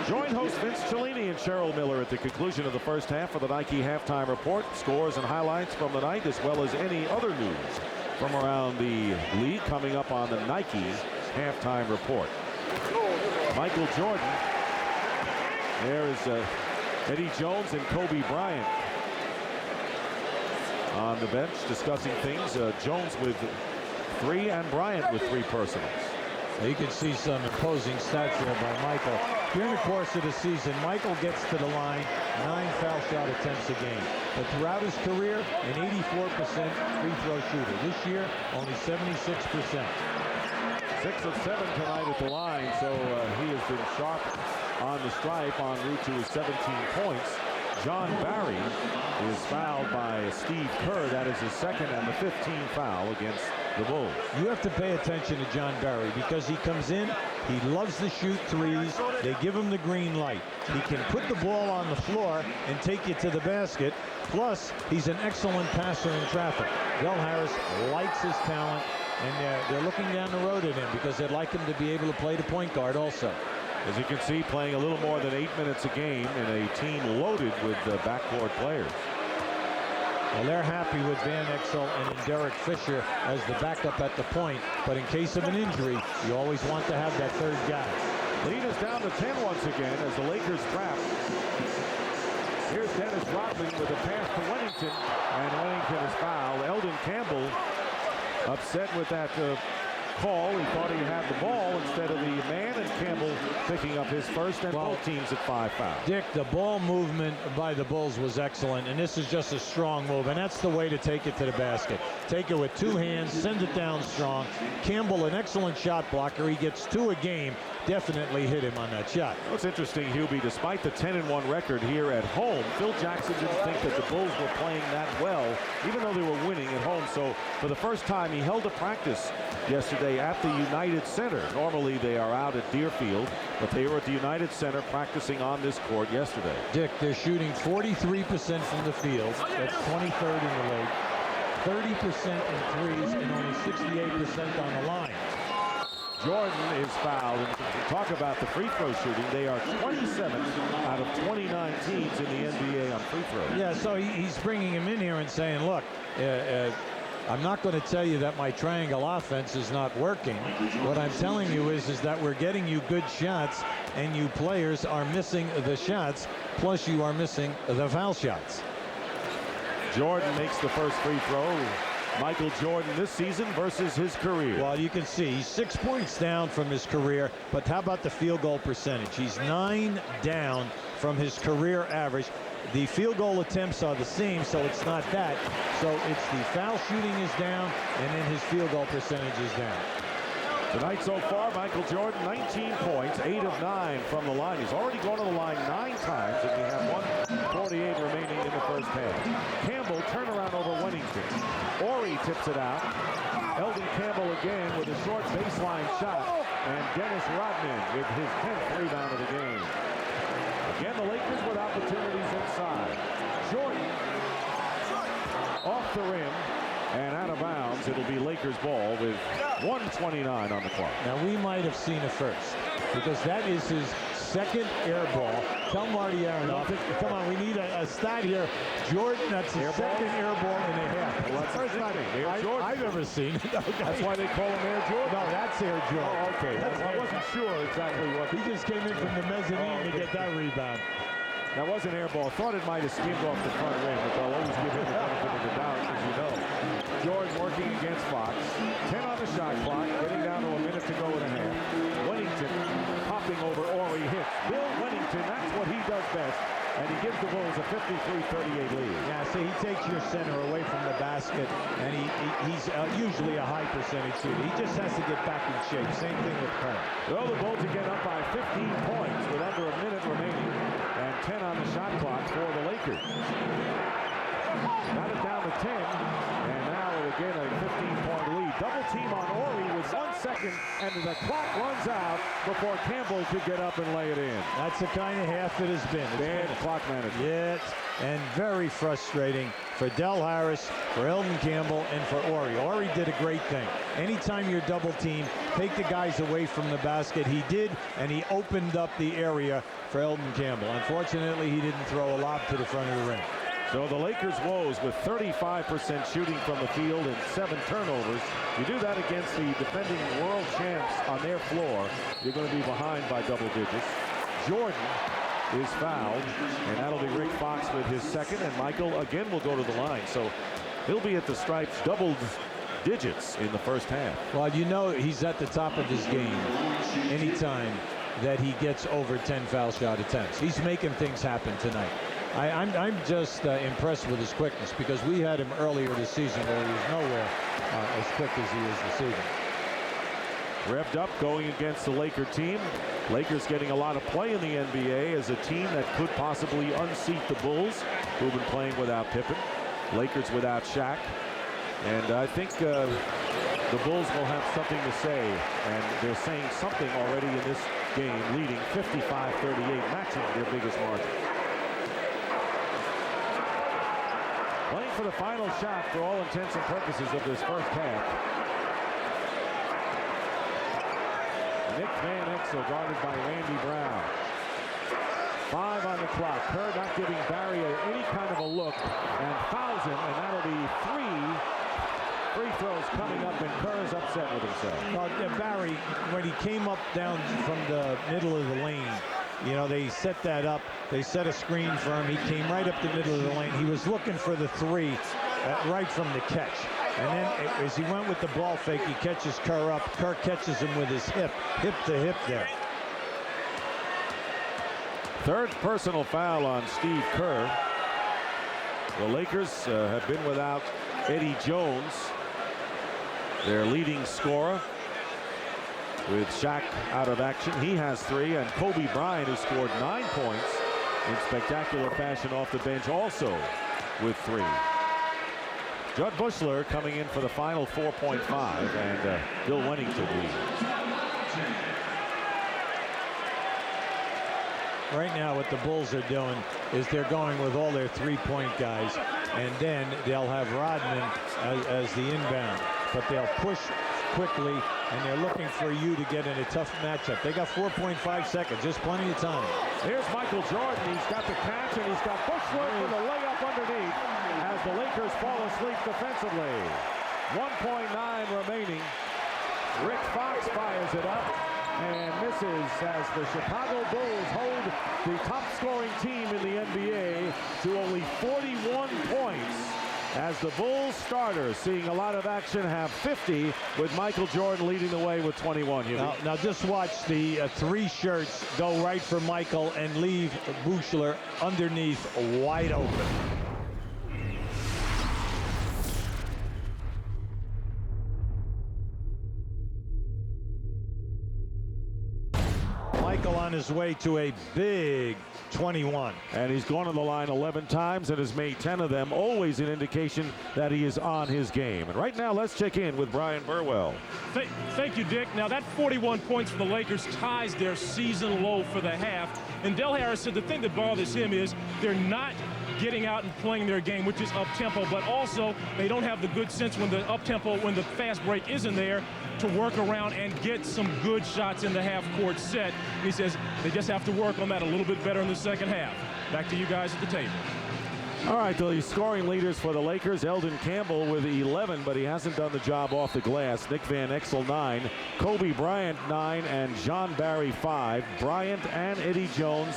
Join host Vince Cellini and Cheryl Miller at the conclusion of the first half for the Nike halftime report. Scores and highlights from the night, as well as any other news from around the league coming up on the Nike halftime report. Michael Jordan. There is Eddie Jones and Kobe Bryant on the bench discussing things. Jones with 3 and Bryant with 3 personals. You can see some imposing stats here by Michael. During the course of the season, Michael gets to the line 9 foul shot attempts a game. But throughout his career, an 84% free throw shooter. This year, only 76%. 6 of 7 tonight at the line, so he has been sharp on the stripe en route to his 17 points. John Barry is fouled by Steve Kerr. That is his 2nd and the 15th foul against the Bulls. You have to pay attention to John Barry because he comes in, he loves to shoot threes. They give him the green light. He can put the ball on the floor and take you to the basket. Plus, he's an excellent passer in traffic. Del Harris likes his talent, and they're looking down the road at him because they'd like him to be able to play the point guard also. As you can see, playing a little more than 8 minutes a game in a team loaded with backcourt players. Well, they're happy with Van Exel and Derek Fisher as the backup at the point. But in case of an injury, you always want to have that 3rd guy. Lead is down to 10 once again as the Lakers trap. Here's Dennis Rodman with a pass to Wennington, and Wennington is fouled. Eldon Campbell upset with that call. He thought he had the ball instead of the man, and Campbell picking up his first, and both teams at 5 fouls. Dick, the ball movement by the Bulls was excellent, and this is just a strong move, and that's the way to take it to the basket. Take it with 2 hands, send it down strong. Campbell, an excellent shot blocker. He gets 2 a game. Definitely hit him on that shot. What's interesting, Hubie, despite the 10-1 record here at home, Phil Jackson didn't think that the Bulls were playing that well, even though they were winning at home. So for the first time, he held a practice yesterday at the United Center. Normally they are out at Deerfield, but they were at the United Center practicing on this court yesterday. Dick, they're shooting 43% from the field. That's 23rd in the league. 30% in threes and only 68% on the line. Jordan is fouled. And talk about the free throw shooting. They are 27th out of 29 teams in the NBA on free throws. Yeah, so he's bringing him in here and saying, look, I'm not going to tell you that my triangle offense is not working. What I'm telling you is that we're getting you good shots, and you players are missing the shots, plus you are missing the foul shots. Jordan makes the first free throw. Michael Jordan this season versus his career. Well, you can see he's 6 points down from his career, but how about the field goal percentage? He's 9 down from his career average. The field goal attempts are the same, so it's not that. So it's the foul shooting is down, and then his field goal percentage is down. Tonight so far, Michael Jordan, 19 points, 8 of 9 from the line. He's already gone to the line 9 times, and we have 1:48 remaining in the first half. Campbell turnaround over Wennington. Ori tips it out. Eldon Campbell again with a short baseline shot. And Dennis Rodman with his 10th rebound of the game. Again, the Lakers with opportunities inside. Jordan off the rim and out of bounds. It'll be Lakers ball with 1:29 on the clock. Now, we might have seen it first because that is his second air ball. Tell Marty Aronoff, come on, we need a stat here. Jordan, that's his second air ball and a half. Well, that's the first time I've ever seen it. Okay. That's why they call him Air Jordan? No, that's Air Jordan. Oh, okay. I wasn't sure exactly what. He just came in from the mezzanine to get that rebound. That was an air ball. Thought it might have skimmed off the front rim, but I'll always give him the benefit of the doubt, as you know. Jordan working against Fox. 10 on the shot clock, getting down to a minute to go and a half. Wennington popping over Horry hits. Bill Wennington, that's what he does best. And he gives the Bulls a 53-38 lead. Yeah, see, he takes your center away from the basket, and he's usually a high percentage shooter. He just has to get back in shape. Same thing with Karl. Well, the Bulls again up by 15 points with under a minute remaining. And 10 on the shot clock for the Lakers. Got it down to 10. And now again a 15-point lead. Double team on Horry with 1 second. And the clock runs out before Campbell could get up and lay it in. That's the kind of half it has been. Bad clock management. Yes, and very frustrating for Del Harris, for Eldon Campbell, and for Horry. Horry did a great thing. Anytime you're double team, take the guys away from the basket. He did, and he opened up the area for Eldon Campbell. Unfortunately, he didn't throw a lob to the front of the ring. So the Lakers woes with 35% shooting from the field and 7 turnovers. You do that against the defending world champs on their floor, you're going to be behind by double digits. Jordan is fouled, and that'll be Rick Fox with his second, and Michael again will go to the line. So he'll be at the stripes double digits in the first half. Well, you know he's at the top of his game anytime that he gets over 10 foul shot attempts. He's making things happen tonight. I'm just impressed with his quickness because we had him earlier this season where he was nowhere as quick as he is this evening. Revved up going against the Laker team. Lakers getting a lot of play in the NBA as a team that could possibly unseat the Bulls, who've been playing without Pippen. Lakers without Shaq. And I think the Bulls will have something to say, and they're saying something already in this game, leading 55-38, matching their biggest margin. Playing for the final shot for all intents and purposes of this first half. Nick Van Exel guarded by Randy Brown. 5 on the clock. Kerr not giving Barry any kind of a look and fouls him, and that'll be 3 free throws coming up, and Kerr's upset with himself. Barry, when he came up down from the middle of the lane, you know, they set that up. They set a screen for him. He came right up the middle of the lane. He was looking for the 3 right from the catch. And then as he went with the ball fake, he catches Kerr up. Kerr catches him with his hip to hip there. Third personal foul on Steve Kerr. The Lakers have been without Eddie Jones, their leading scorer, with Shaq out of action. He has 3, and Kobe Bryant, who scored 9 points in spectacular fashion off the bench, also with 3. Judd Bushler coming in for the final 4.5, and Bill Wennington leads. Right now what the Bulls are doing is they're going with all their 3-point guys, and then they'll have Rodman as the inbound, but they'll push quickly, and they're looking for you to get in a tough matchup. They got 4.5 seconds, just plenty of time. Here's Michael Jordan. He's got the catch, and he's got Bushler with a layup underneath as the Lakers fall asleep defensively. 1.9 remaining. Rick Fox fires it up and misses as the Chicago Bulls hold the top scoring team in the NBA to only 41 points, as the Bulls starters, seeing a lot of action, have 50, with Michael Jordan leading the way with 21. Now just watch the 3 shirts go right for Michael and leave Bushler underneath wide open. Michael on his his way to a big 21. And he's gone to the line 11 times and has made 10 of them, always an indication that he is on his game. And right now, let's check in with Brian Burwell. Thank you, Dick. Now, that 41 points for the Lakers ties their season low for the half. And Del Harris said the thing that bothers him is they're not getting out and playing their game, which is up-tempo, but also they don't have the good sense when the up-tempo, when the fast break isn't there, to work around and get some good shots in the half-court set. And he says they just have to work on that a little bit better in the second half. Back to you guys at the table. All right, the scoring leaders for the Lakers, Eldon Campbell with 11, but he hasn't done the job off the glass. Nick Van Exel, 9. Kobe Bryant, 9, and John Barry, 5. Bryant and Eddie Jones,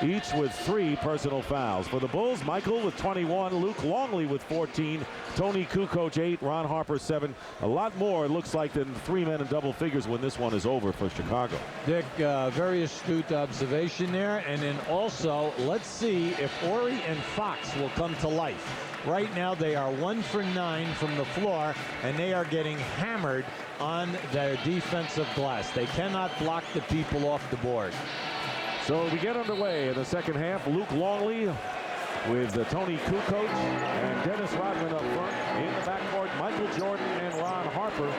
each with 3 personal fouls. For the Bulls, Michael with 21, Luke Longley with 14, Tony Kukoc 8, Ron Harper 7. A lot more, it looks like, than 3 men in double figures when this one is over for Chicago. Dick, very astute observation there. And then also, let's see if Horry and Fox will come to life. Right now, they are 1 for 9 from the floor, and they are getting hammered on their defensive glass. They cannot block the people off the board. So we get underway in the second half. Luke Longley with Tony Kukoc and Dennis Rodman up front. In the backcourt, Michael Jordan and Ron Harper.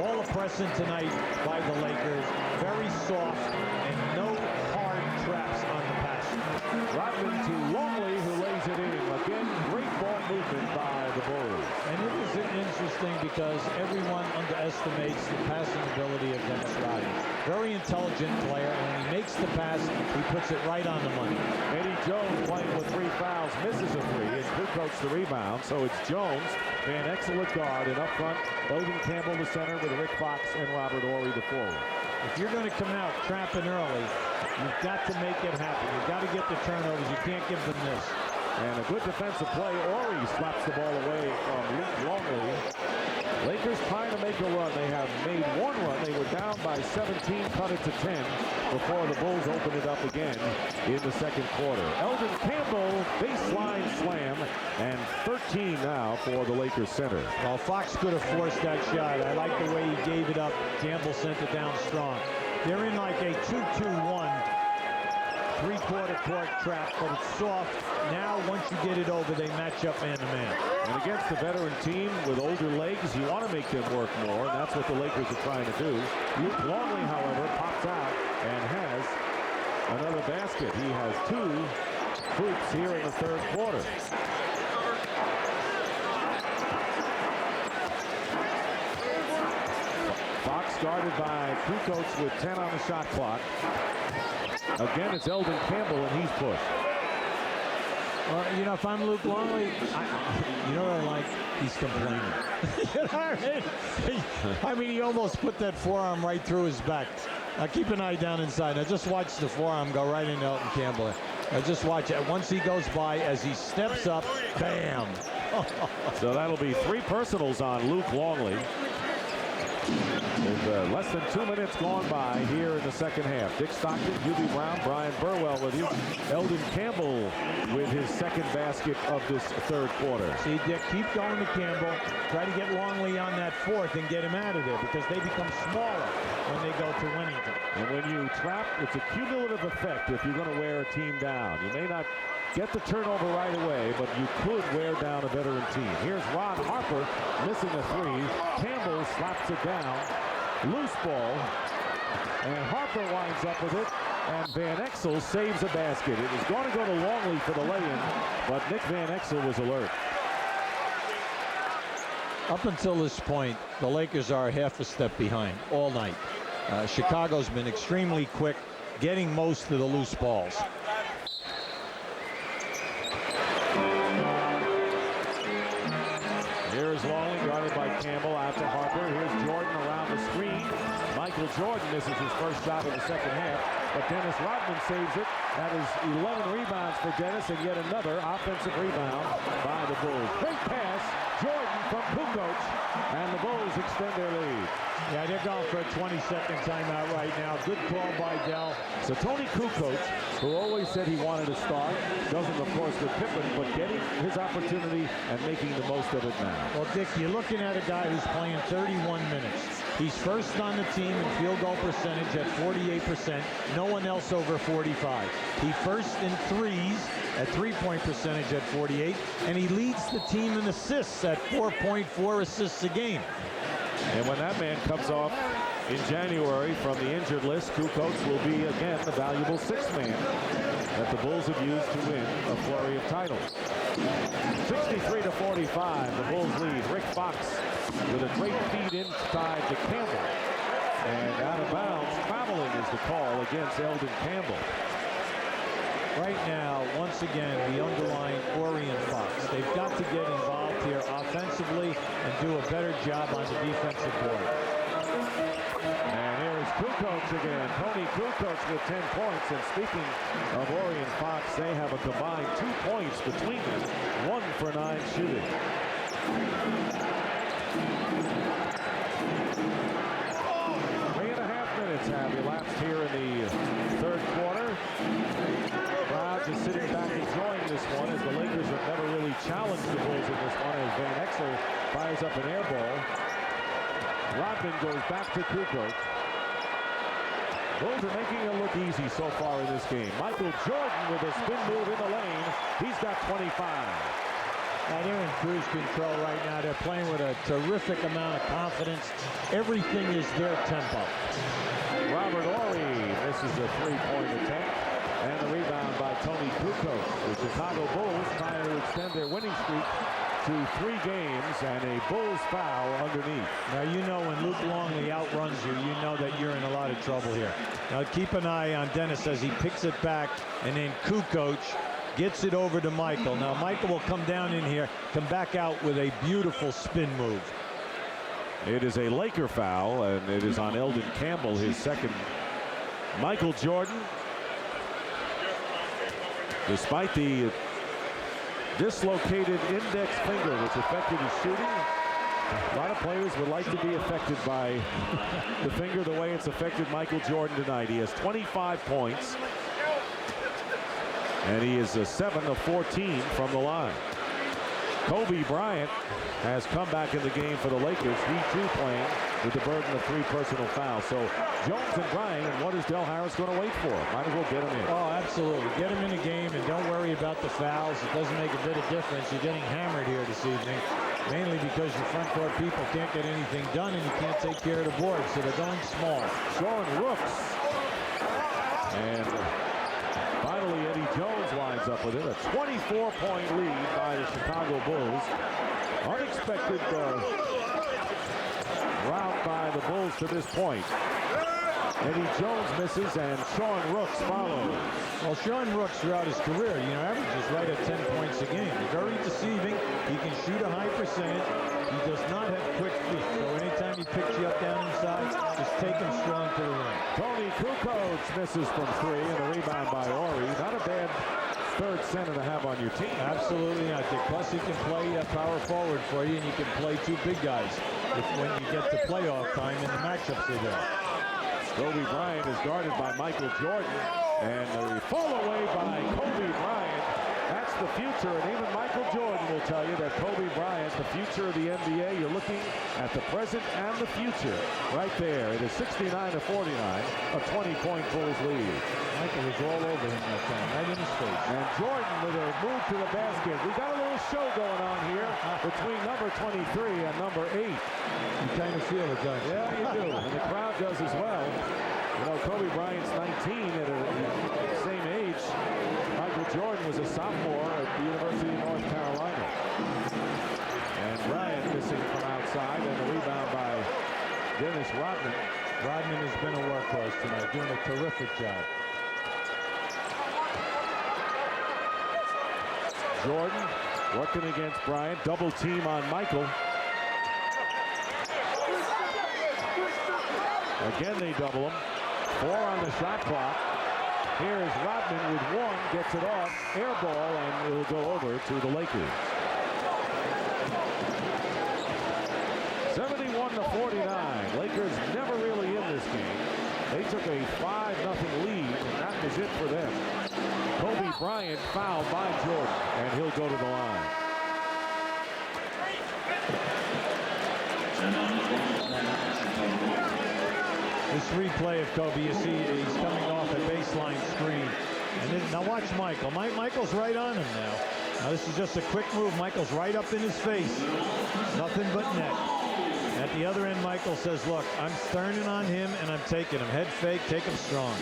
All the pressing tonight by the Lakers. Very soft and no hard traps on the pass. Rodman to Longley, who lays it in. Again, great ball movement by the Bulls. And it is interesting because everyone underestimates the passing ability of Dennis Rodman. Very intelligent player, and when he makes the pass, he puts it right on the money. Eddie Jones playing with 3 fouls, misses a 3, and Kukoc the rebound. So it's Jones, Van Exel at guard, and up front, Eldon Campbell the center with Rick Fox and Robert Horry the forward. If you're going to come out trapping early, you've got to make it happen. You've got to get the turnovers. You can't give them this. And a good defensive play. Horry slaps the ball away from Luke Longley. Lakers trying to make a run. They have made 1 run. They were down by 17, cut it to 10 before the Bulls opened it up again in the second quarter. Eldon Campbell, baseline slam, and 13 now for the Lakers center. Well, Fox could have forced that shot. I like the way he gave it up. Campbell sent it down strong. They're in like a 2-2-1. 3-quarter court trap, but it's soft. Now, once you get it over, they match up man-to-man. And against the veteran team with older legs, you want to make them work more, and that's what the Lakers are trying to do. Luke Longley, however, pops out and has another basket. He has 2 hoops here in the third quarter. Fox guarded by Kukoc with 10 on the shot clock. Again, it's Eldon Campbell, and he's pushed. Well, you know, if I'm Luke Longley, you know what I like? He's complaining. You know what I mean? I mean, he almost put that forearm right through his back. Keep an eye down inside. Now, just watch the forearm go right into Eldon Campbell. Just watch it. Once he goes by, as he steps up, bam. So that'll be 3 personals on Luke Longley. With less than 2 minutes gone by here in the second half. Dick Stockton, UB Brown, Brian Burwell with you. Eldon Campbell with his second basket of this third quarter. See, Dick, keep going to Campbell. Try to get Longley on that 4th and get him out of there because they become smaller when they go to Winnington. And when you trap, it's a cumulative effect if you're going to wear a team down. You may not get the turnover right away, but you could wear down a veteran team. Here's Ron Harper missing a 3. Campbell slaps it down. Loose ball. And Harper winds up with it. And Van Exel saves a basket. It was going to go to Longley for the lay-in, but Nick Van Exel was alert. Up until this point, the Lakers are half a step behind all night. Chicago's been extremely quick, getting most of the loose balls. Here's Longley guarded by Campbell out to Harper. Here's Jordan around the screen. Michael Jordan misses his first shot of the second half, but Dennis Rodman saves it. That is 11 rebounds for Dennis, and yet another offensive rebound by the Bulls. Great pass, Jordan from Kukoc, and the Bulls extend their lead. Yeah, they're going for a 20-second timeout right now. Good call by Dell. So Tony Kukoc, who always said he wanted to start, doesn't, of course, with Pippen, but getting his opportunity and making the most of it now. Well, Dick, you're looking at a guy who's playing 31 minutes. He's first on the team in field goal percentage at 48%. No one else over 45. He first in threes at three-point percentage at 48. And he leads the team in assists at 4.4 assists a game. And when that man comes off in January from the injured list, Kukoc will be again the valuable sixth man that the Bulls have used to win a flurry of titles. 63-45, the Bulls lead. Rick Fox with a great feed inside to Campbell. And out of bounds, traveling is the call against Eldon Campbell. Right now, once again, the underlying Ori and Fox. They've got to get involved here offensively and do a better job on the defensive board. And here's Kukoc again. Tony Kukoc with 10 points. And speaking of Ori and Fox, they have a combined 2 points between them. 1 for 9 shooting. 3.5 minutes have elapsed here in the third quarter. Crowd just sitting back enjoying this one as the Lakers have never really challenged the Bulls in this one as Van Exel fires up an air ball. Rodman goes back to Kukoc. Bulls are making it look easy so far in this game. Michael Jordan with a spin move in the lane. He's got 25. Now they're in cruise control right now. They're playing with a terrific amount of confidence. Everything is their tempo. Robert Horry misses a three-point attempt. And the rebound by Tony Kukoc. The Chicago Bulls trying to extend their winning streak to 3 games and a Bulls foul underneath. Now you know when Luke Longley outruns you, you know that you're in a lot of trouble here. Now keep an eye on Dennis as he picks it back, and then Kukoc gets it over to Michael. Now Michael will come down in here, come back out with a beautiful spin move. It is a Laker foul, and it is on Eldon Campbell, his second. Michael Jordan, despite the dislocated index finger which affected his shooting, a lot of players would like to be affected by the finger the way it's affected Michael Jordan tonight. He has 25 points, and he is 7 of 14 from the line. Kobe Bryant has come back in the game for the Lakers. He too playing with the burden of 3 personal fouls. So Jones and Bryant, and what is Del Harris going to wait for? Might as well get him in. Oh, absolutely. Get him in the game and don't worry about the fouls. It doesn't make a bit of difference. You're getting hammered here this evening, mainly because your front court people can't get anything done and you can't take care of the board, so they're going small. Sean Rooks. And finally, Eddie Jones winds up with it. A 24-point lead by the Chicago Bulls. Unexpected route by the Bulls to this point. Eddie Jones misses, and Sean Rooks follows. Well, Sean Rooks throughout his career, averages right at 10 points a game. He's very deceiving. He can shoot a high percentage. He does not have quick feet. So anytime he picks you up down inside, just take him strong to the rim. Tony Kukoc misses from 3, and a rebound by Horry. Not a bad third center to have on your team. Absolutely not. Plus he can play power forward for you, and you can play 2 big guys when you get to playoff time and the matchups are there. Kobe Bryant is guarded by Michael Jordan, and the fall away by Kobe Bryant. That's the future, and even Michael Jordan will tell you that Kobe Bryant, the future of the NBA, you're looking at the present and the future right there. It is 69-49, a 20-point Bulls lead. Michael was all over him that time, right in his face. And Jordan with a move to the basket. We got a little show going on here between number 23 and number 8. You kind of feel it, don't you? Yeah, you do, and the crowd does as well. Kobe Bryant's 19 at the same age. Michael Jordan was a sophomore at the University of North Carolina. And Bryant missing from outside, and a rebound by Dennis Rodman. Rodman has been a workhorse tonight, doing a terrific job. Jordan working against Bryant. Double team on Michael. Again, they double him. 4 on the shot clock. Here is Rodman with 1, gets it off, air ball, and it will go over to the Lakers. 71-49. Lakers never really in this game. They took a 5-0 lead, and that was it for them. Kobe Bryant fouled by Jordan, and he'll go to the line. This replay of Kobe, you see he's coming off a baseline screen. And then, now watch Michael. Michael's right on him now. Now this is just a quick move. Michael's right up in his face. Nothing but net. At the other end, Michael says, look, I'm turning on him and I'm taking him. Head fake, take him strong.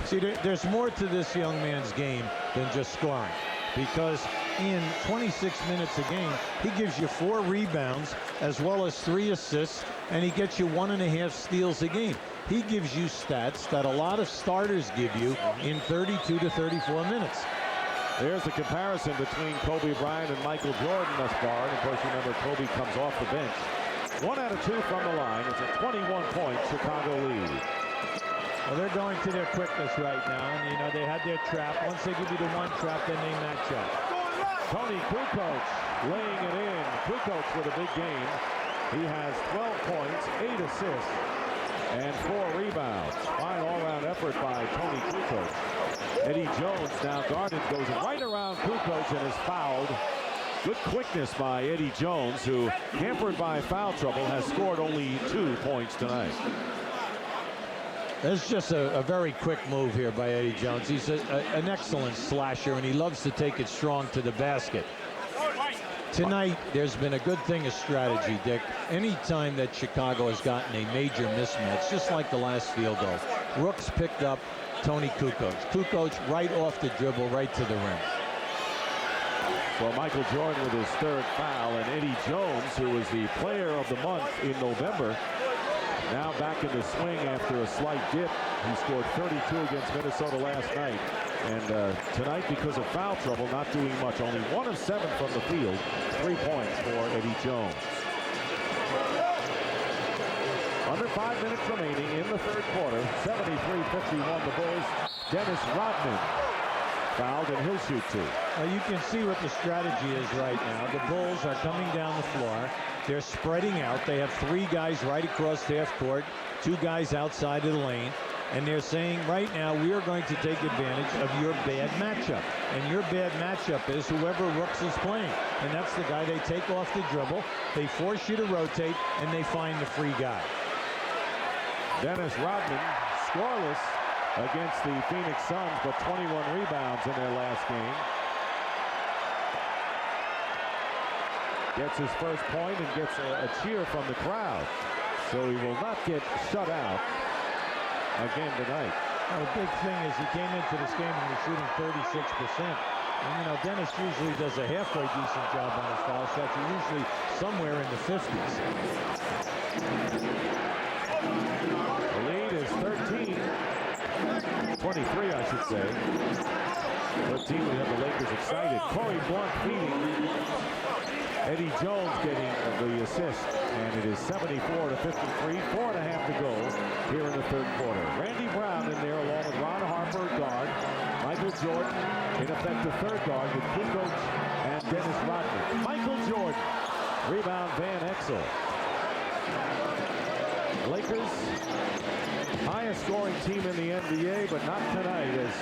See, there's more to this young man's game than just scoring, because in 26 minutes a game, he gives you 4 rebounds as well as 3 assists, and he gets you 1.5 steals a game. He gives you stats that a lot of starters give you in 32 to 34 minutes. There's the comparison between Kobe Bryant and Michael Jordan thus far. And of course, remember, Kobe comes off the bench. 1 out of 2 from the line. It's a 21-point Chicago lead. Well, they're going to their quickness right now, and you know they had their trap. Once they give you the one trap, then they match up. Tony Kukoc laying it in. Kukoc with a big game. He has 12 points, 8 assists, and 4 rebounds. Fine all-around effort by Tony Kukoc. Eddie Jones now guarded, goes right around Kukoc and is fouled. Good quickness by Eddie Jones, who, hampered by foul trouble, has scored only 2 points tonight. It's just a very quick move here by Eddie Jones. He's an excellent slasher, and he loves to take it strong to the basket. Tonight, there's been a good thing of strategy, Dick. Anytime that Chicago has gotten a major mismatch, just like the last field goal, Rooks picked up Tony Kukoc. Kukoc right off the dribble, right to the rim. So Michael Jordan with his 3rd foul, and Eddie Jones, who was the player of the month in November, now back in the swing after a slight dip. He scored 32 against Minnesota last night. And tonight, because of foul trouble, not doing much. Only 1 of 7 from the field. 3 points for Eddie Jones. Under 5 minutes remaining in the 3rd quarter. 73-51 the Bulls. Dennis Rodman fouled, and he'll shoot 2. You can see what the strategy is right now. The Bulls are coming down the floor. They're spreading out. They have 3 guys right across half court, 2 guys outside of the lane. And they're saying right now, we are going to take advantage of your bad matchup. And your bad matchup is whoever Rooks is playing. And that's the guy they take off the dribble. They force you to rotate, and they find the free guy. Dennis Rodman scoreless against the Phoenix Suns, but 21 rebounds in their last game. Gets his first point and gets a cheer from the crowd. So he will not get shut out again tonight. Well, the big thing is he came into this game and was shooting 36%. And, you know, Dennis usually does a halfway decent job on his foul shots. He's usually somewhere in the 50s. The lead is 23, I should say. 13 would have the Lakers excited. Corey Blunt feeding. Eddie Jones getting the assist, and it is 74-53, 4.5 to go here in the 3rd quarter. Randy Brown in there along with Ron Harper, guard. Michael Jordan, in effect, the 3rd guard with Kukoc and Dennis Rodman. Michael Jordan, rebound Van Exel. Lakers, highest scoring team in the NBA, but not tonight, as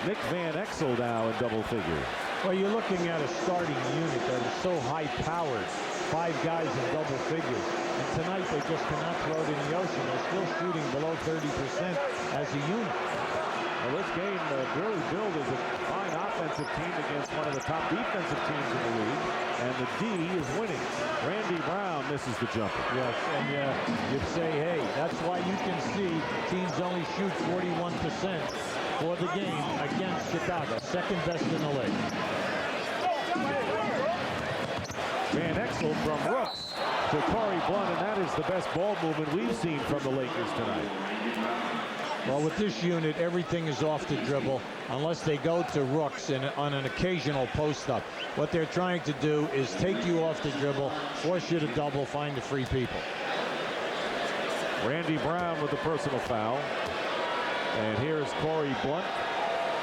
Nick Van Exel now in double figures. Well, you're looking at a starting unit that is so high-powered, 5 guys in double figures. And tonight they just cannot throw it in the ocean. They're still shooting below 30% as a unit. Well, this game really billed as a fine offensive team against one of the top defensive teams in the league. And the D is winning. Randy Brown misses the jumper. Yes, and you'd say, hey, that's why you can see teams only shoot 41% for the game against Chicago, 2nd best in the league. Van Exel from Rooks to Corey Blunt, and that is the best ball movement we've seen from the Lakers tonight. Well, with this unit, everything is off the dribble unless they go to Rooks on an occasional post-up. What they're trying to do is take you off the dribble, force you to double, find the free people. Randy Brown with the personal foul. And here's Corey Blunt,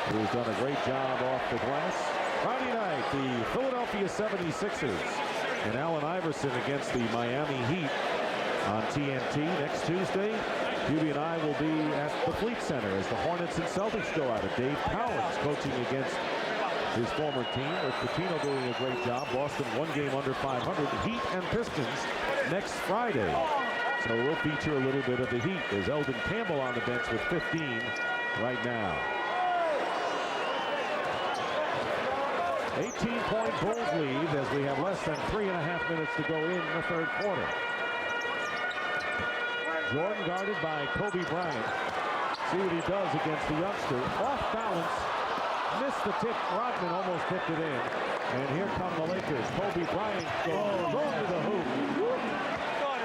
who's done a great job off the glass. Friday night, the Philadelphia 76ers and Allen Iverson against the Miami Heat on TNT. Next Tuesday, QB&I will be at the Fleet Center as the Hornets and Celtics go at it. Dave Cowens coaching against his former team, with Pitino doing a great job. Boston one game under 500. Heat and Pistons next Friday. So we'll feature a little bit of the Heat. There's Eldon Campbell on the bench with 15 right now. 18-point Bulls lead as we have less than 3.5 minutes to go in the third quarter. Jordan guarded by Kobe Bryant. See what he does against the youngster. Off balance. Missed the tip. Rodman almost tipped it in. And here come the Lakers. Kobe Bryant going to the hoop.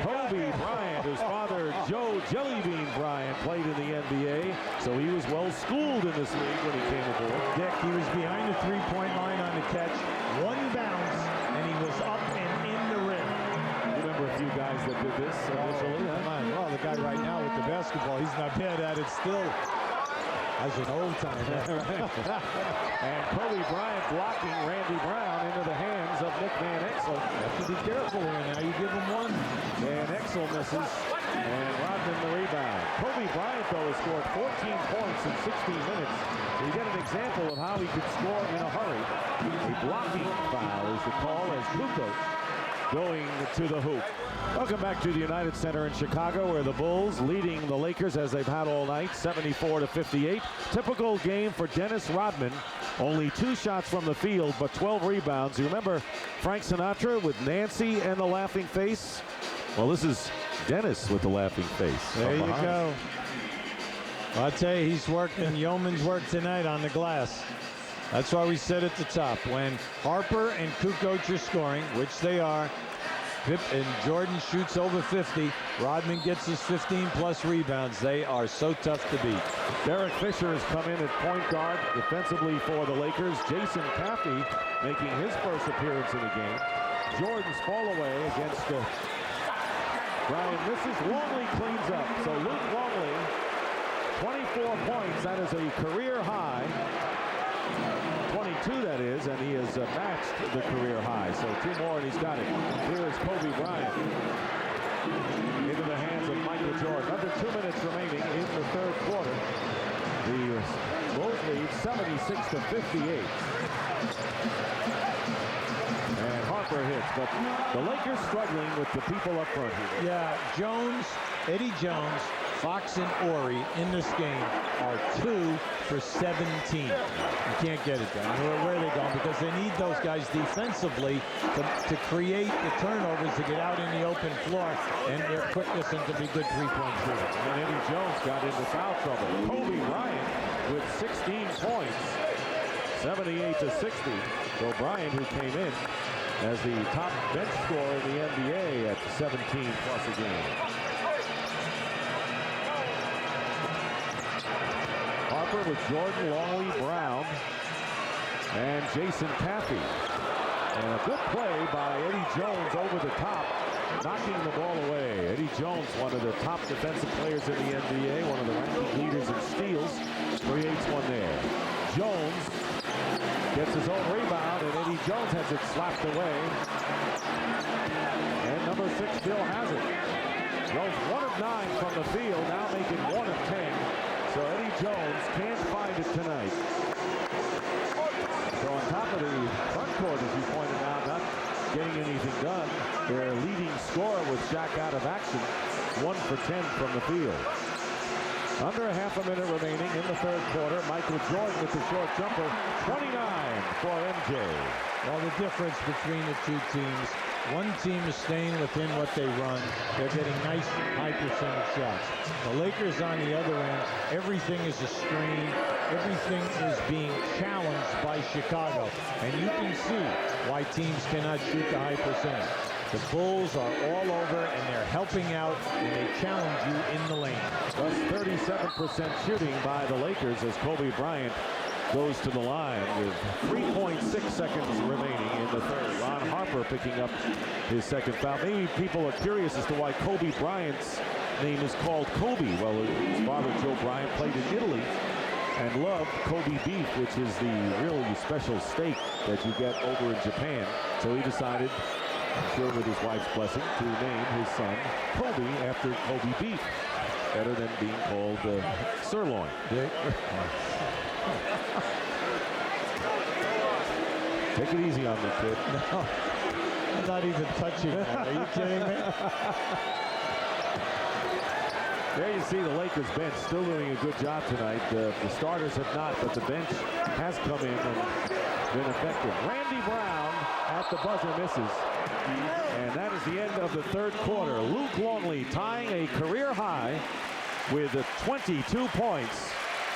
Kobe Bryant, his father Joe Jellybean Bryant played in the NBA, so he was well schooled in this league when he came aboard. Dick, he was behind the three-point line on the catch, one bounce, and he was up and in the rim. You remember a few guys that did this initially, huh? Well, the guy right now with the basketball, he's not bad at it still. As an old timer. And Kobe Bryant blocking Randy Brown into the hands of Nick Van Exel. Have to be careful here now. You give him one. Van Exel misses. And Rodman the rebound. Kobe Bryant, though, has scored 14 points in 16 minutes. So you get an example of how he could score in a hurry. A blocking foul is the call as Kukoc going to the hoop. Welcome back to the United Center in Chicago, where the Bulls leading the Lakers as they've had all night, 74-58. Typical game for Dennis Rodman. Only 2 shots from the field, but 12 rebounds. You remember Frank Sinatra with Nancy and the laughing face? Well, this is Dennis with the laughing face. There you go. I'll tell you, he's working yeoman's work tonight on the glass. That's why we said at the top, when Harper and Kukoc are scoring, which they are, and Jordan shoots over 50, Rodman gets his 15-plus rebounds. They are so tough to beat. Derek Fisher has come in at point guard defensively for the Lakers. Jason Caffey making his first appearance in the game. Jordan's fall away against Bryant misses. Longley cleans up. So Luke Longley, 24 points. That is a career high. 22, that is, and he has matched the career high. So 2 more, and he's got it. Here is Kobe Bryant into the hands of Michael Jordan. Under 2 minutes remaining in the third quarter. The Bulls lead 76-58. And Harper hits, but the Lakers struggling with the people up front here. Yeah, Jones, Eddie Jones, Fox and Ori in this game are 2 for 17. You can't get it done. Where are they going? Because they need those guys defensively to create the turnovers, to get out in the open floor, and their quickness and to be good three-point shooters. And Eddie Jones got into foul trouble. Kobe Bryant with 16 points, 78-60. So Bryant, who came in as the top bench scorer in the NBA at 17 plus a game. Harper with Jordan, Longley, Brown, and Jason Caffey. And a good play by Eddie Jones over the top, knocking the ball away. Eddie Jones, one of the top defensive players in the NBA, one of the ranking leaders in steals, creates one there. Jones gets his own rebound, and Eddie Jones has it slapped away. And number 6 still has it. Jones 1 of 9 from the field, now making 1 of 10. So Eddie Jones can't find it tonight. So on top of the front court, as you pointed out, not getting anything done. Their leading scorer with Shaq out of action, 1 for 10 from the field. Under a half a minute remaining in the third quarter. Michael Jordan with the short jumper, 29 for MJ. Well, the difference between the two teams, one team is staying within what they run. They're getting nice high percentage shots. The Lakers on the other end, everything is a strain. Everything is being challenged by Chicago. And you can see why teams cannot shoot the high percentage. The Bulls are all over, and they're helping out, and they challenge you in the lane. Plus 37% shooting by the Lakers as Kobe Bryant goes to the line with 3.6 seconds remaining in the third. Ron Harper picking up his second foul. Maybe people are curious as to why Kobe Bryant's name is called Kobe. Well, his father, Joe Bryant, played in Italy and loved Kobe beef, which is the really special steak that you get over in Japan. So he decided, I'm sure with his wife's blessing, to name his son Kobe after Kobe beef. Better than being called sirloin. Take it easy on me, kid. No, I'm not even touching that. Are you kidding me? There you see the Lakers bench still doing a good job tonight. The starters have not, but the bench has come in and been effective. Randy Brown at the buzzer misses. And that is the end of the third quarter. Luke Longley tying a career high with 22 points.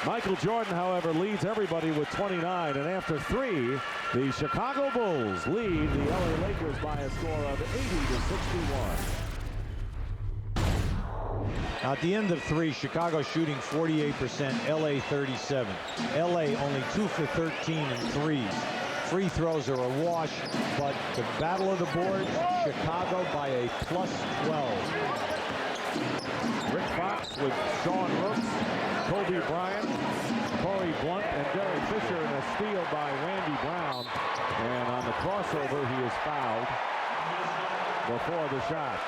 Michael Jordan, however, leads everybody with 29. And after 3, the Chicago Bulls lead the LA Lakers by a score of 80-61. At the end of 3, Chicago shooting 48%, LA 37. LA only 2 for 13 in threes. Free throws are a wash, but the battle of the boards, Chicago by a +12. Rick Fox with Sean Rooks, Kobe Bryant, Corey Blunt, and Derek Fisher in a steal by Randy Brown. And on the crossover, he is fouled before the shot.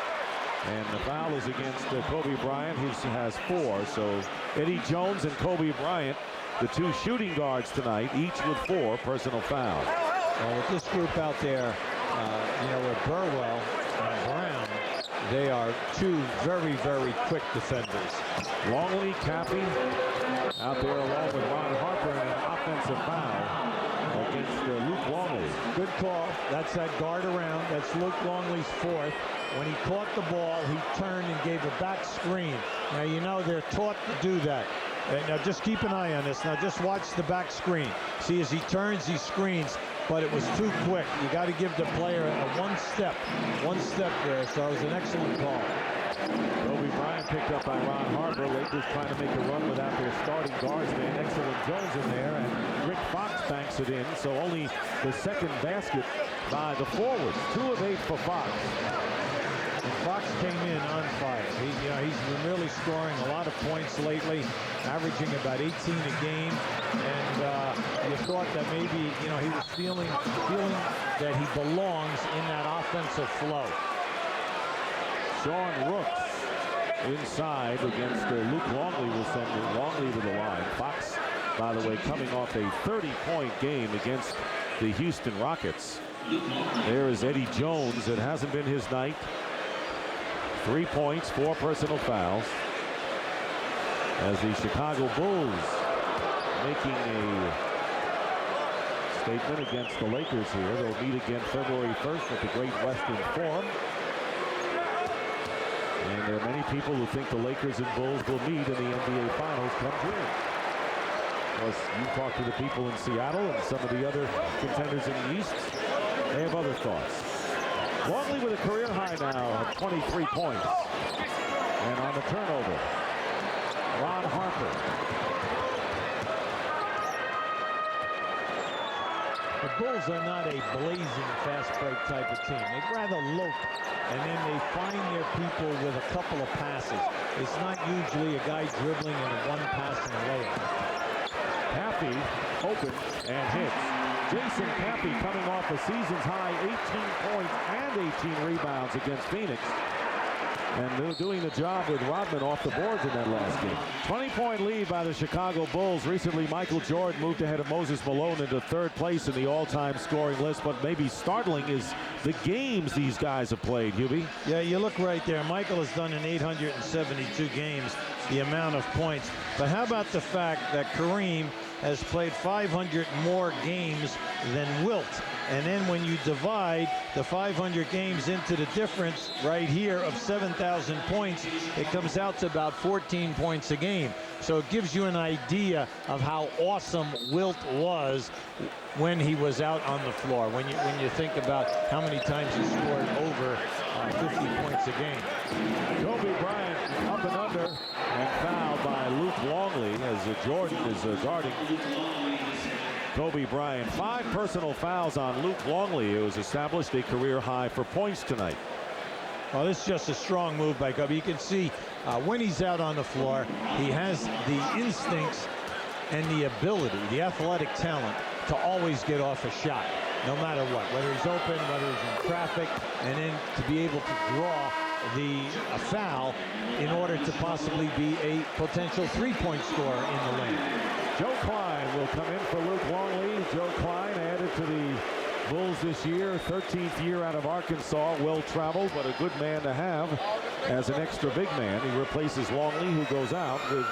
And the foul is against Kobe Bryant, who has 4. So Eddie Jones and Kobe Bryant, the 2 shooting guards tonight, each with 4 personal fouls. Well, with this group out there, with Burwell and Brown, they are 2 very, very quick defenders. Longley, Cappy out there along with Ron Harper in an offensive foul against Luke Longley. Good call. That's that guard around. That's Luke Longley's 4th. When he caught the ball, he turned and gave a back screen. Now, they're taught to do that. Now, just keep an eye on this. Now, just watch the back screen. See, as he turns, he screens, but it was too quick. You got to give the player a one step there. So it was an excellent call. Kobe Bryant picked up by Ron Harper. Lakers trying to make a run without their starting guards. They had excellent Jones in there, and Rick Fox banks it in. So only the second basket by the forwards. 2 of 8 for Fox. And Fox came in on fire. He's been really scoring a lot of points lately, averaging about 18 a game. And you thought that maybe he was feeling that he belongs in that offensive flow. Sean Rooks inside against Luke Longley will send Longley to the line. Fox, by the way, coming off a 30-point game against the Houston Rockets. There is Eddie Jones. It hasn't been his night. 3 points, 4 personal fouls. As the Chicago Bulls making a statement against the Lakers here. They'll meet again February 1st at the Great Western Forum. And there are many people who think the Lakers and Bulls will meet in the NBA Finals come June. Plus, you talk to the people in Seattle and some of the other contenders in the East. They have other thoughts. Longley with a career high now of 23 points. And on the turnover, Ron Harper. The Bulls are not a blazing fast break type of team. They'd rather lope, and then they find their people with a couple of passes. It's not usually a guy dribbling and a one pass and a layup. Cappy open and hits. Jason Cappy coming off a season's high 18 points and 18 rebounds against Phoenix. And they're doing the job with Rodman off the boards in that last game. 20-point lead by the Chicago Bulls. Recently, Michael Jordan moved ahead of Moses Malone into 3rd place in the all-time scoring list. But maybe startling is the games these guys have played, Hubie. Yeah, you look right there. Michael has done in 872 games the amount of points. But how about the fact that Kareem has played 500 more games than Wilt? And then when you divide the 500 games into the difference right here of 7,000 points, it comes out to about 14 points a game. So it gives you an idea of how awesome Wilt was when he was out on the floor. When you think about how many times he scored over 50 points a game. Kobe Bryant up and under and fouled by Luke Longley as Jordan is guarding Kobe Bryant. 5 personal fouls on Luke Longley, who has established a career high for points tonight. Well, this is just a strong move by Kobe. You can see when he's out on the floor, he has the instincts and the ability, the athletic talent to always get off a shot, no matter what, whether he's open, whether he's in traffic, and then to be able to draw a foul in order to possibly be a potential three-point scorer in the lane. Joe Klein will come in for Luke Longley. Joe Klein added to the Bulls this year, 13th year out of Arkansas, well-traveled, but a good man to have as an extra big man. He replaces Longley, who goes out with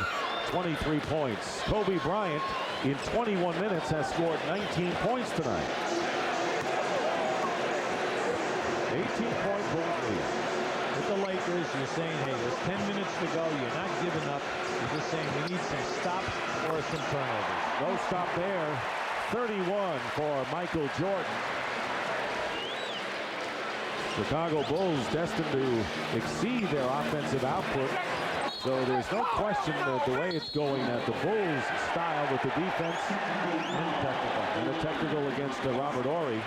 23 points. Kobe Bryant, in 21 minutes, has scored 19 points tonight. 18-point Bulls lead. With the Lakers, you're saying, hey, there's 10 minutes to go. You're not giving up. You're just saying we need some stops or some turnovers. No stop there. 31 for Michael Jordan. Chicago Bulls destined to exceed their offensive output. So there's no question that the way it's going, that the Bulls style with the defense and the technical against Robert Horry.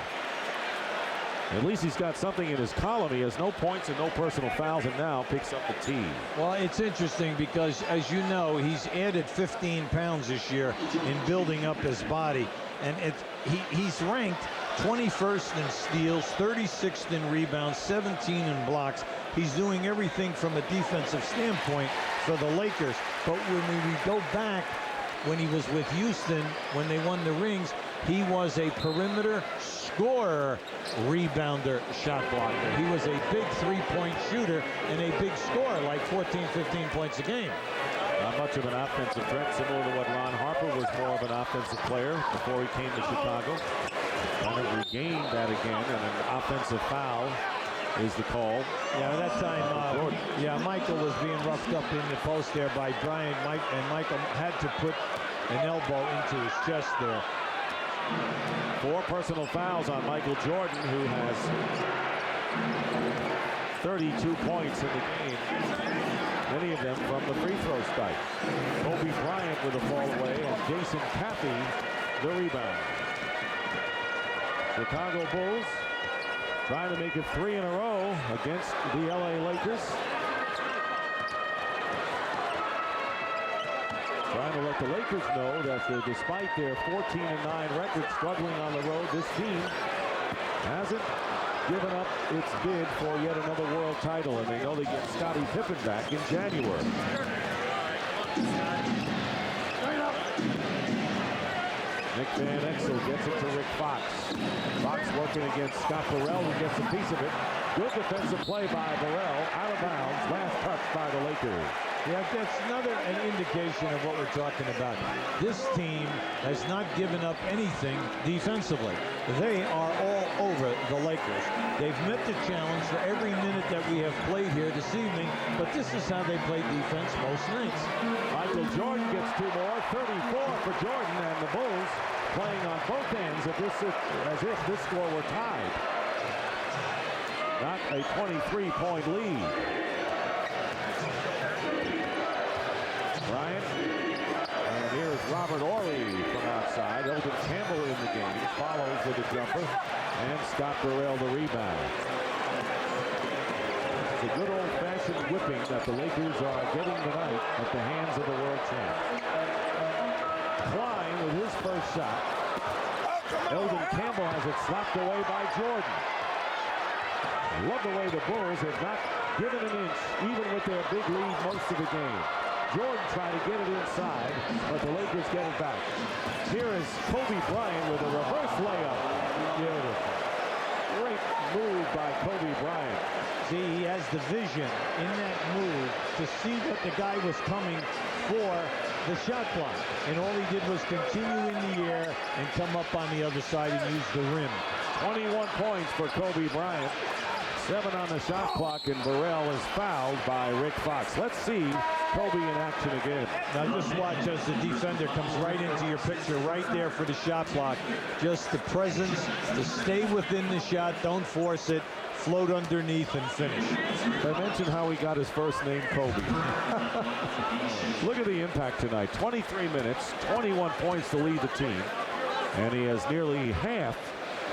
At least he's got something in his column. He has no points and no personal fouls, and now picks up the tee. Well, it's interesting because, as you know, he's added 15 pounds this year in building up his body. And he's ranked 21st in steals, 36th in rebounds, 17 in blocks. He's doing everything from a defensive standpoint for the Lakers. But when we go back, when he was with Houston, when they won the rings, he was a perimeter scorer, rebounder, shot blocker. He was a big three-point shooter and a big scorer, like 14, 15 points a game. Not much of an offensive threat, similar to what Ron Harper was, more of an offensive player before he came to Chicago. Kind of regained that again, and an offensive foul is the call. Yeah, at that time, Michael was being roughed up in the post there by Bryant, and Michael had to put an elbow into his chest there. 4 personal fouls on Michael Jordan, who has 32 points in the game. Many of them from the free throw strike. Kobe Bryant with a fall away, and Jason Caffey the rebound. Chicago Bulls trying to make it 3 in a row against the LA Lakers. Trying to let the Lakers know that despite their 14-9 record struggling on the road, this team hasn't given up its bid for yet another world title, and they know they get Scottie Pippen back in January. Nick Van Exel gets it to Rick Fox. Fox working against Scott Burrell, who gets a piece of it. Good defensive play by Burrell, out of bounds, last touch by the Lakers. Yeah, that's an indication of what we're talking about. This team has not given up anything defensively. They are all over the Lakers. They've met the challenge for every minute that we have played here this evening, but this is how they play defense most nights. Michael Jordan gets 2 more, 34 for Jordan, and the Bulls playing on both ends as if this score were tied. Not a 23-point lead. Bryant, and here's Robert Horry from outside. Eldon Campbell in the game, follows with a jumper, and Scott Burrell the rebound. It's a good old-fashioned whipping that the Lakers are getting tonight at the hands of the world champs. Klein with his first shot. Eldon Campbell has it slapped away by Jordan. I love the way the Bulls have not given an inch, even with their big lead most of the game. Jordan trying to get it inside, but the Lakers get it back. Here is Kobe Bryant with a reverse layup. Beautiful. Great move by Kobe Bryant. See, he has the vision in that move to see that the guy was coming for the shot clock. And all he did was continue in the air and come up on the other side and use the rim. 21 points for Kobe Bryant. 7 on the shot clock, and Burrell is fouled by Rick Fox. Let's see Kobe in action again. Now just watch as the defender comes right into your picture, right there for the shot block. Just the presence to stay within the shot, don't force it, float underneath and finish. I mentioned how he got his first name Kobe. Look at the impact tonight. 23 minutes, 21 points to lead the team, and he has nearly half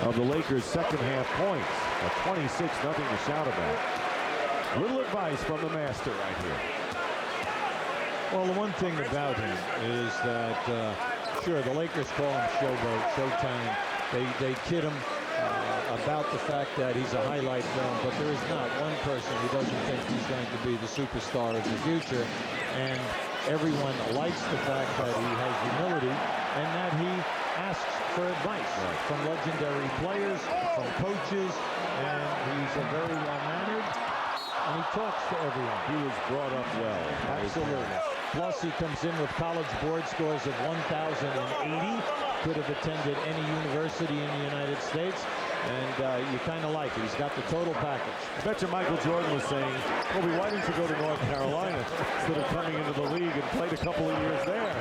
of the Lakers' second half points. A 26-0 to shout about. Little advice from the master right here. Well, the one thing about him is that, sure, the Lakers call him Showboat, Showtime. They kid him about the fact that he's a highlight film, but there is not one person who doesn't think he's going to be the superstar of the future. And everyone likes the fact that he has humility and that he asks for advice from legendary players, from coaches, and he's a very well-mannered, and he talks to everyone. He was brought up well. Absolutely. Plus, he comes in with college board scores of 1,080. Could have attended any university in the United States, and you kind of like it. He's got the total package. I bet you Michael Jordan was saying, Kobe, why didn't you go to North Carolina instead of coming into the league and played a couple of years there?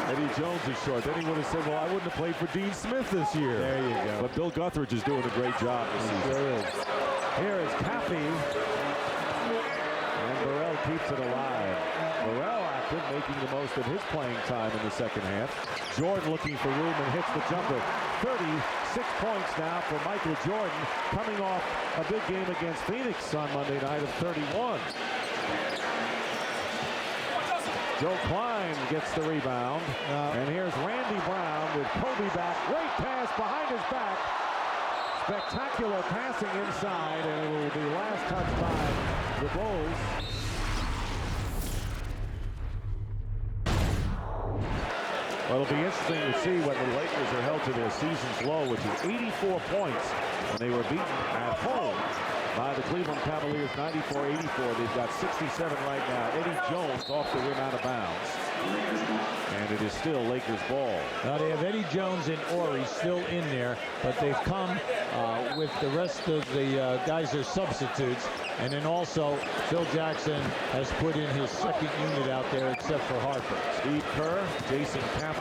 Eddie Jones is short. Then he would have said, well, I wouldn't have played for Dean Smith this year. There you go. But Bill Guthridge is doing a great job this season. Sure is. Here is Cappy. And Burrell keeps it alive. Burrell active, making the most of his playing time in the second half. Jordan looking for room and hits the jumper. 36 points now for Michael Jordan, coming off a big game against Phoenix on Monday night of 31. Joe Klein gets the rebound. And here's Randy Brown with Kobe back. Great pass behind his back. Spectacular passing inside, and it will be last touch by the Bulls. Well, it'll be interesting to see when the Lakers are held to their season's low, which is 84 points when they were beaten at home by the Cleveland Cavaliers, 94-84. They've got 67 right now. Eddie Jones off the rim out of bounds. And it is still Lakers ball. Now they have Eddie Jones and Ori still in there, but they've come with the rest of the guys are substitutes. And then also Phil Jackson has put in his second unit out there except for Harper. Steve Kerr, Jason Caffey.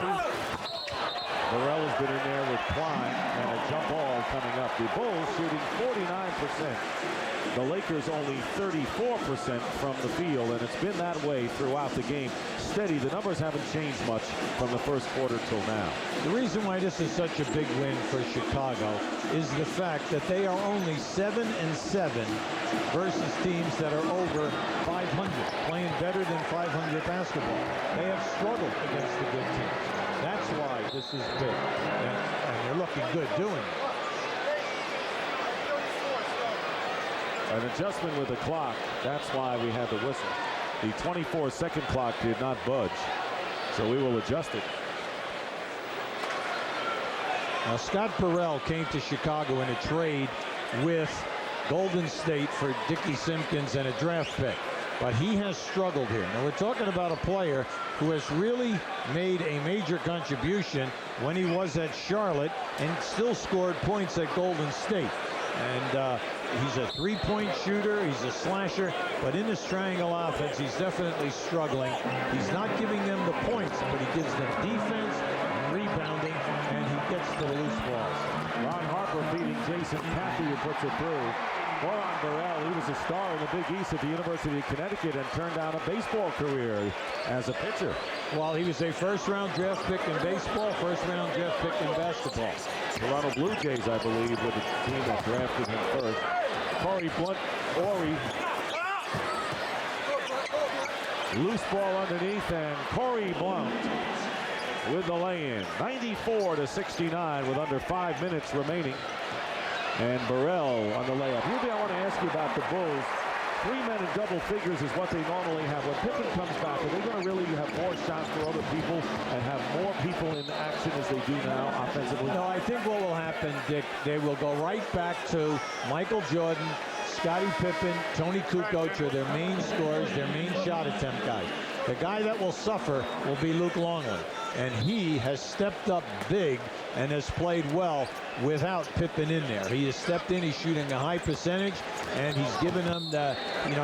Burrell has been in there with Klein, and a jump ball coming up. The Bulls shooting 49%. The Lakers only 34% from the field, and it's been that way throughout the game. Steady. The numbers haven't changed much from the first quarter till now. The reason why this is such a big win for Chicago is the fact that they are only 7-7 versus teams that are over 500, playing better than 500 basketball. They have struggled against the good teams. That's why this is big, and they're looking good doing it. An adjustment with the clock. That's why we had the whistle. The 24-second clock did not budge, so we will adjust it. Now, Scott Burrell came to Chicago in a trade with Golden State for Dickie Simpkins and a draft pick. But he has struggled here. Now, we're talking about a player who has really made a major contribution when he was at Charlotte and still scored points at Golden State. And he's a three-point shooter, he's a slasher, but in this triangle offense, he's definitely struggling. He's not giving them the points, but he gives them defense and rebounding, and he gets to the loose balls. Ron Harper beating Jason Caffey, who puts it through. Ron Burrell, he was a star in the Big East at the University of Connecticut and turned down a baseball career as a pitcher. Well, he was a first-round draft pick in baseball, first-round draft pick in basketball. Toronto Blue Jays, I believe, were the team that drafted him first. Corey Blunt, Ori. Loose ball underneath, and Corey Blunt with the lay-in. 94-69 with under 5 minutes remaining. And Burrell on the layup. Ruby, I want to ask you about the Bulls. 3 men in double figures is what they normally have. When Pippen comes back, are they going to really have more shots for other people and have more people in action as they do now offensively? No, I think what will happen, Dick, they will go right back to Michael Jordan, Scottie Pippen, Tony Kukoc are their main scorers, their main shot attempt guys. The guy that will suffer will be Luke Longley. And he has stepped up big and has played well without Pippen in there. He has stepped in, he's shooting a high percentage, and he's given them the,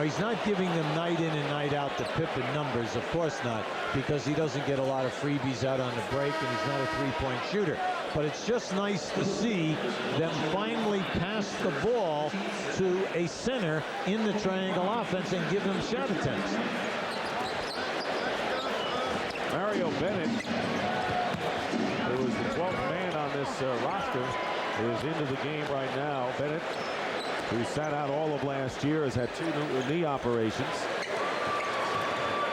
he's not giving them night in and night out the Pippen numbers, of course not, because he doesn't get a lot of freebies out on the break, and he's not a three-point shooter. But it's just nice to see them finally pass the ball to a center in the triangle offense and give them shot attempts. Mario Bennett, who is the 12th man on this roster, is into the game right now. Bennett, who sat out all of last year, has had 2 knee operations.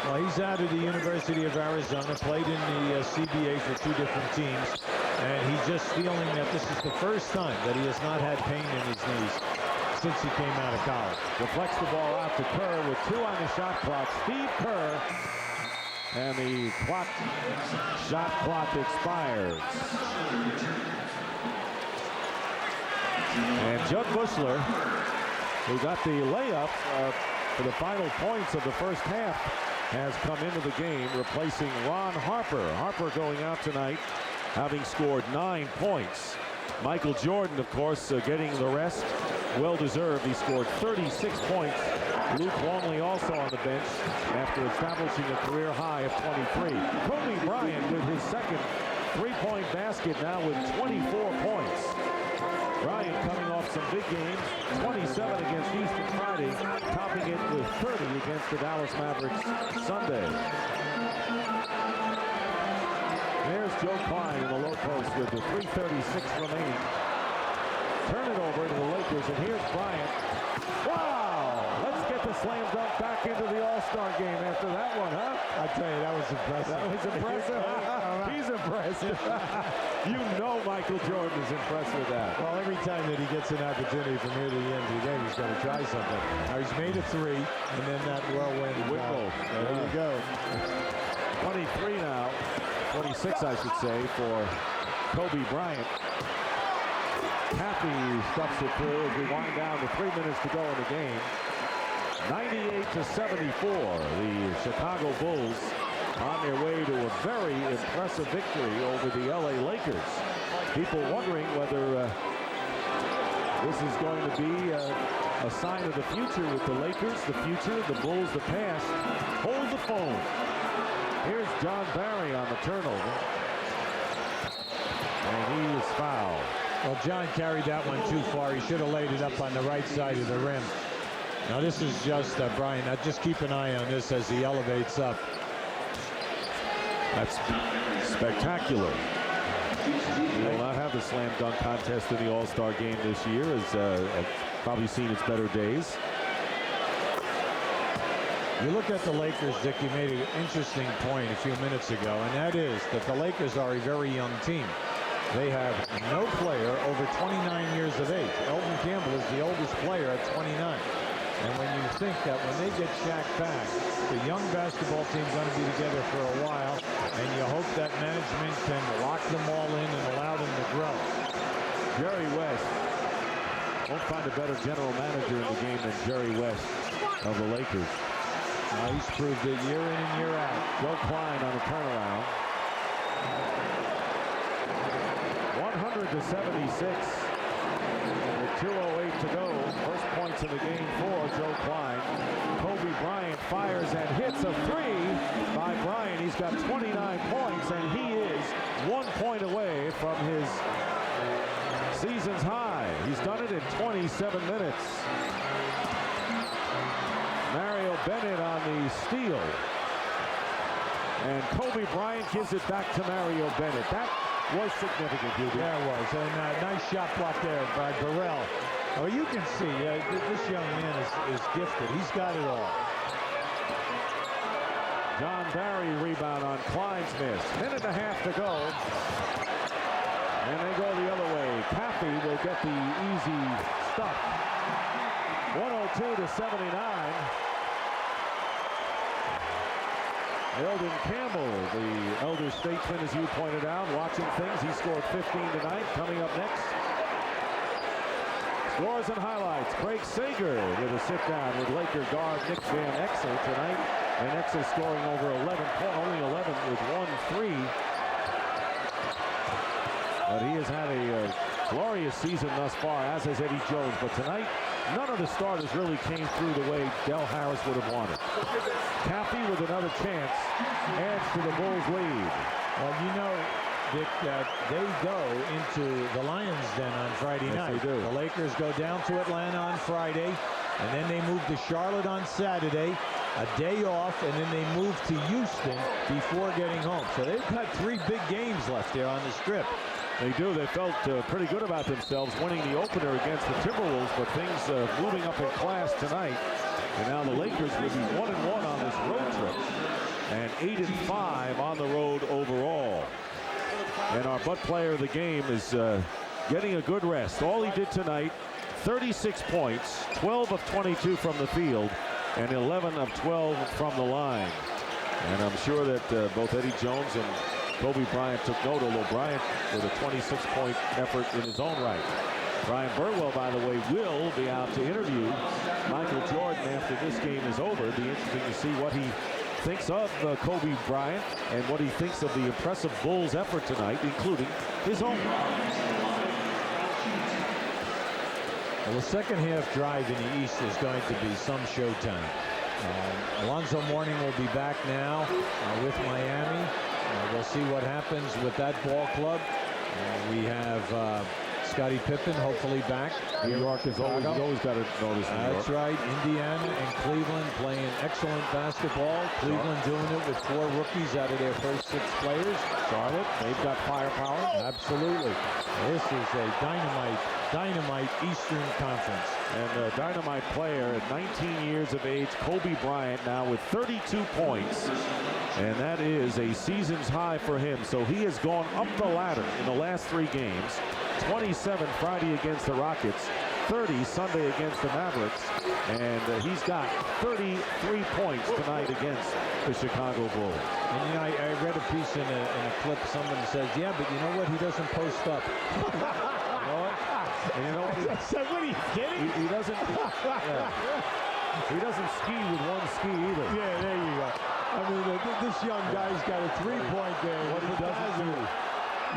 Well, he's out of the University of Arizona, played in the CBA for 2 different teams. And he's just feeling that this is the first time that he has not had pain in his knees since he came out of college. Deflects the ball out to Kerr with 2 on the shot clock. Steve Kerr. And the shot clock expires. And Judd Bushler, who got the layup for the final points of the first half, has come into the game, replacing Ron Harper. Harper going out tonight, having scored 9 points. Michael Jordan, of course, getting the rest. Well-deserved. He scored 36 points. Luke Longley also on the bench after establishing a career high of 23. Kobe Bryant with his second three-point basket now with 24 points. Bryant coming off some big games, 27 against Houston Friday, topping it with 30 against the Dallas Mavericks Sunday. There's Joe Klein in the low post with the 3:36 remaining. Turn it over to the Lakers, and here's Bryant. Wow! Let's get the slam dunk back into the All-Star game after that one, huh? I tell you, that was impressive. That was impressive. He's impressive. You know Michael Jordan is impressed with that. Well, every time that he gets an opportunity from here to the end of the game, he's going to try something. Now, he's made a 3, and then that whirlwind. There you go. 23 now. 26, I should say, for Kobe Bryant. Cappy stuffs it through as we wind down to 3 minutes to go in the game. 98-74. The Chicago Bulls on their way to a very impressive victory over the LA Lakers. People wondering whether this is going to be a sign of the future with the Lakers, the future, the Bulls, the past. Hold the phone. Here's John Barry on the turnover. And he is fouled. Well, John carried that one too far. He should have laid it up on the right side of the rim. Now, this is just Bryant. Now, just keep an eye on this as he elevates up. That's spectacular. We will not have the slam dunk contest in the All-Star game this year, as probably seen its better days. You look at the Lakers, Dick, you made an interesting point a few minutes ago, and that is that the Lakers are a very young team. They have no player over 29 years of age. Elton Campbell is the oldest player at 29. And when you think that when they get Shaq back, the young basketball team's going to be together for a while, and you hope that management can lock them all in and allow them to grow. Jerry West. Won't find a better general manager in the game than Jerry West of the Lakers. He's proved it year in and year out. Joe Klein on the turnaround. 100-76. With 2:08 to go. First points in the game for Joe Klein. Kobe Bryant fires and hits a 3 by Bryant. He's got 29 points, and he is 1 point away from his season's high. He's done it in 27 minutes. Mario Bennett on the steal. And Kobe Bryant gives it back to Mario Bennett. That was significant, dude. Yeah, it was. And nice shot block there by Burrell. Oh, you can see this young man is gifted. He's got it all. John Barry rebound on Klein's miss. Minute and a half to go. And they go the other way. Cappy will get the easy stuff. 102-79. Eldon Campbell, the elder statesman, as you pointed out, watching things. He scored 15 tonight. Coming up next, scores and highlights. Craig Sager with a sit-down with Laker guard Nick Van Exel tonight. Van Exel scoring over 11 points, only 11 with 1 3. But he has had a glorious season thus far, as has Eddie Jones. But tonight, none of the starters really came through the way Del Harris would have wanted. Cappy with another chance adds to the Bulls' lead. Well, you know, Dick, they go into the Lions' Den on Friday night. They do. The Lakers go down to Atlanta on Friday, and then they move to Charlotte on Saturday, a day off, and then they move to Houston before getting home. So they've got 3 big games left there on the Strip. They do. They felt pretty good about themselves winning the opener against the Timberwolves, but things moving up in class tonight. And now the Lakers will be 1-1 on this road trip and 8-5 on the road overall. And our butt player of the game is getting a good rest. All he did tonight, 36 points, 12 of 22 from the field, and 11 of 12 from the line. And I'm sure that both Eddie Jones and Kobe Bryant took note, although Bryant with a 26-point effort in his own right. Brian Burwell, by the way, will be out to interview Michael Jordan after this game is over. It'll be interesting to see what he thinks of Kobe Bryant and what he thinks of the impressive Bulls effort tonight, including his own. Well, the second half drive in the East is going to be some showtime. Alonzo Mourning will be back now with Miami. We'll see what happens with that ball club. We have Scottie Pippen hopefully back. New York is always got to notice. That's right. Indiana and Cleveland playing excellent basketball. Cleveland doing it with 4 rookies out of their first 6 players. Charlotte, they've got firepower. Absolutely. This is a dynamite Eastern Conference. And a dynamite player at 19 years of age, Kobe Bryant, now with 32 points. And that is a season's high for him. So he has gone up the ladder in the last 3 games. 27 Friday against the Rockets, 30 Sunday against the Mavericks, and he's got 33 points tonight against the Chicago Bulls. And you know, I read a piece in a clip. Someone says, yeah, but you know what? He doesn't post up. And you know what? What are you kidding? He doesn't. He doesn't ski with one ski either. Yeah, there you go. I mean, this young guy's got a 3-point game. What he doesn't do.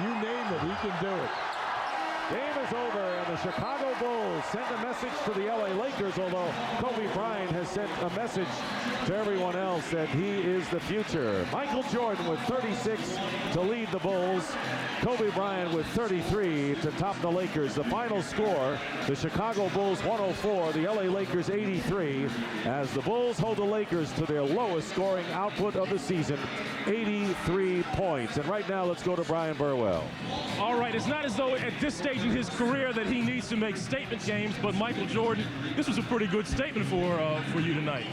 You name it, he can do it. Game is over, and the Chicago Bulls send a message to the LA Lakers, although Kobe Bryant has sent a message to everyone else that he is the future. Michael Jordan with 36 to lead the Bulls. Kobe Bryant with 33 to top the Lakers. The final score, the Chicago Bulls 104, the LA Lakers 83, as the Bulls hold the Lakers to their lowest scoring output of the season, 83 points. And right now, let's go to Brian Burwell. All right, it's not as though at this stage in his career that he needs to make statement games, but Michael Jordan, this was a pretty good statement for you tonight.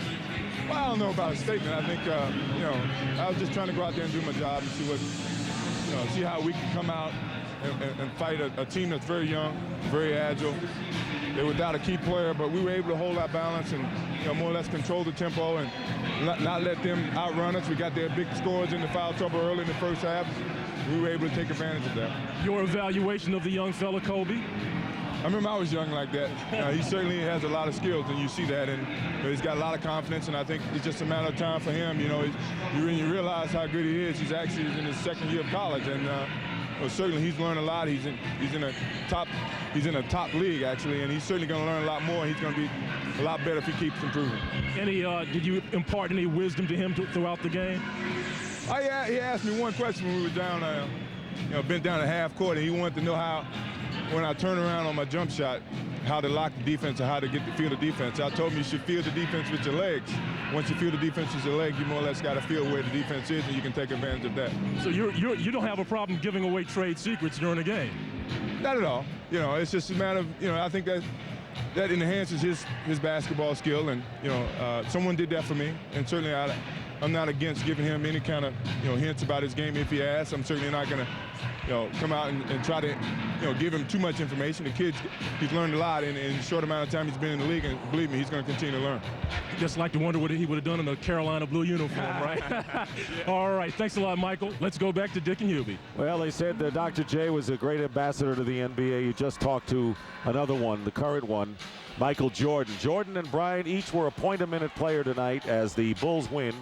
Well, I don't know about a statement. I think, you know, I was just trying to go out there and do my job and see what, you know, see how we can come out and fight a team that's very young, very agile. They're without a key player, but we were able to hold our balance and, you know, more or less control the tempo and not let them outrun us. We got their big scores in the foul trouble early in the first half. We were able to take advantage of that. Your evaluation of the young fella, Kobe? I remember I was young like that. He certainly has a lot of skills, and you see that, and you know, he's got a lot of confidence, and I think it's just a matter of time for him. You know, you realize how good he is. He's actually in his 2nd year of college, and well, certainly he's learned a lot. He's in a top league actually, and he's certainly going to learn a lot more. He's going to be a lot better if he keeps improving. Did you impart any wisdom to him throughout the game? Oh yeah, he asked me one question when we were down, you know, been down at half court, and he wanted to know how, when I turn around on my jump shot, how to lock the defense or how to get to feel the defense. I told him you should feel the defense with your legs. Once you feel the defense with your legs, you more or less got to feel where the defense is, and you can take advantage of that. So you don't have a problem giving away trade secrets during a game? Not at all. You know, it's just a matter of, you know, I think that enhances his basketball skill, and you know, someone did that for me, and certainly I'm not against giving him any kind of, you know, hints about his game if he asks. I'm certainly not going to, you know, come out and try to, you know, give him too much information. The kid, he's learned a lot in a short amount of time he's been in the league, and believe me, he's going to continue to learn. Just like to wonder what he would have done in a Carolina blue uniform, right? All right, thanks a lot, Michael. Let's go back to Dick and Hubie. Well, they said that Dr. J was a great ambassador to the NBA. You just talked to another one, the current one, Michael Jordan. Jordan and Bryant each were a point-a-minute player tonight as the Bulls win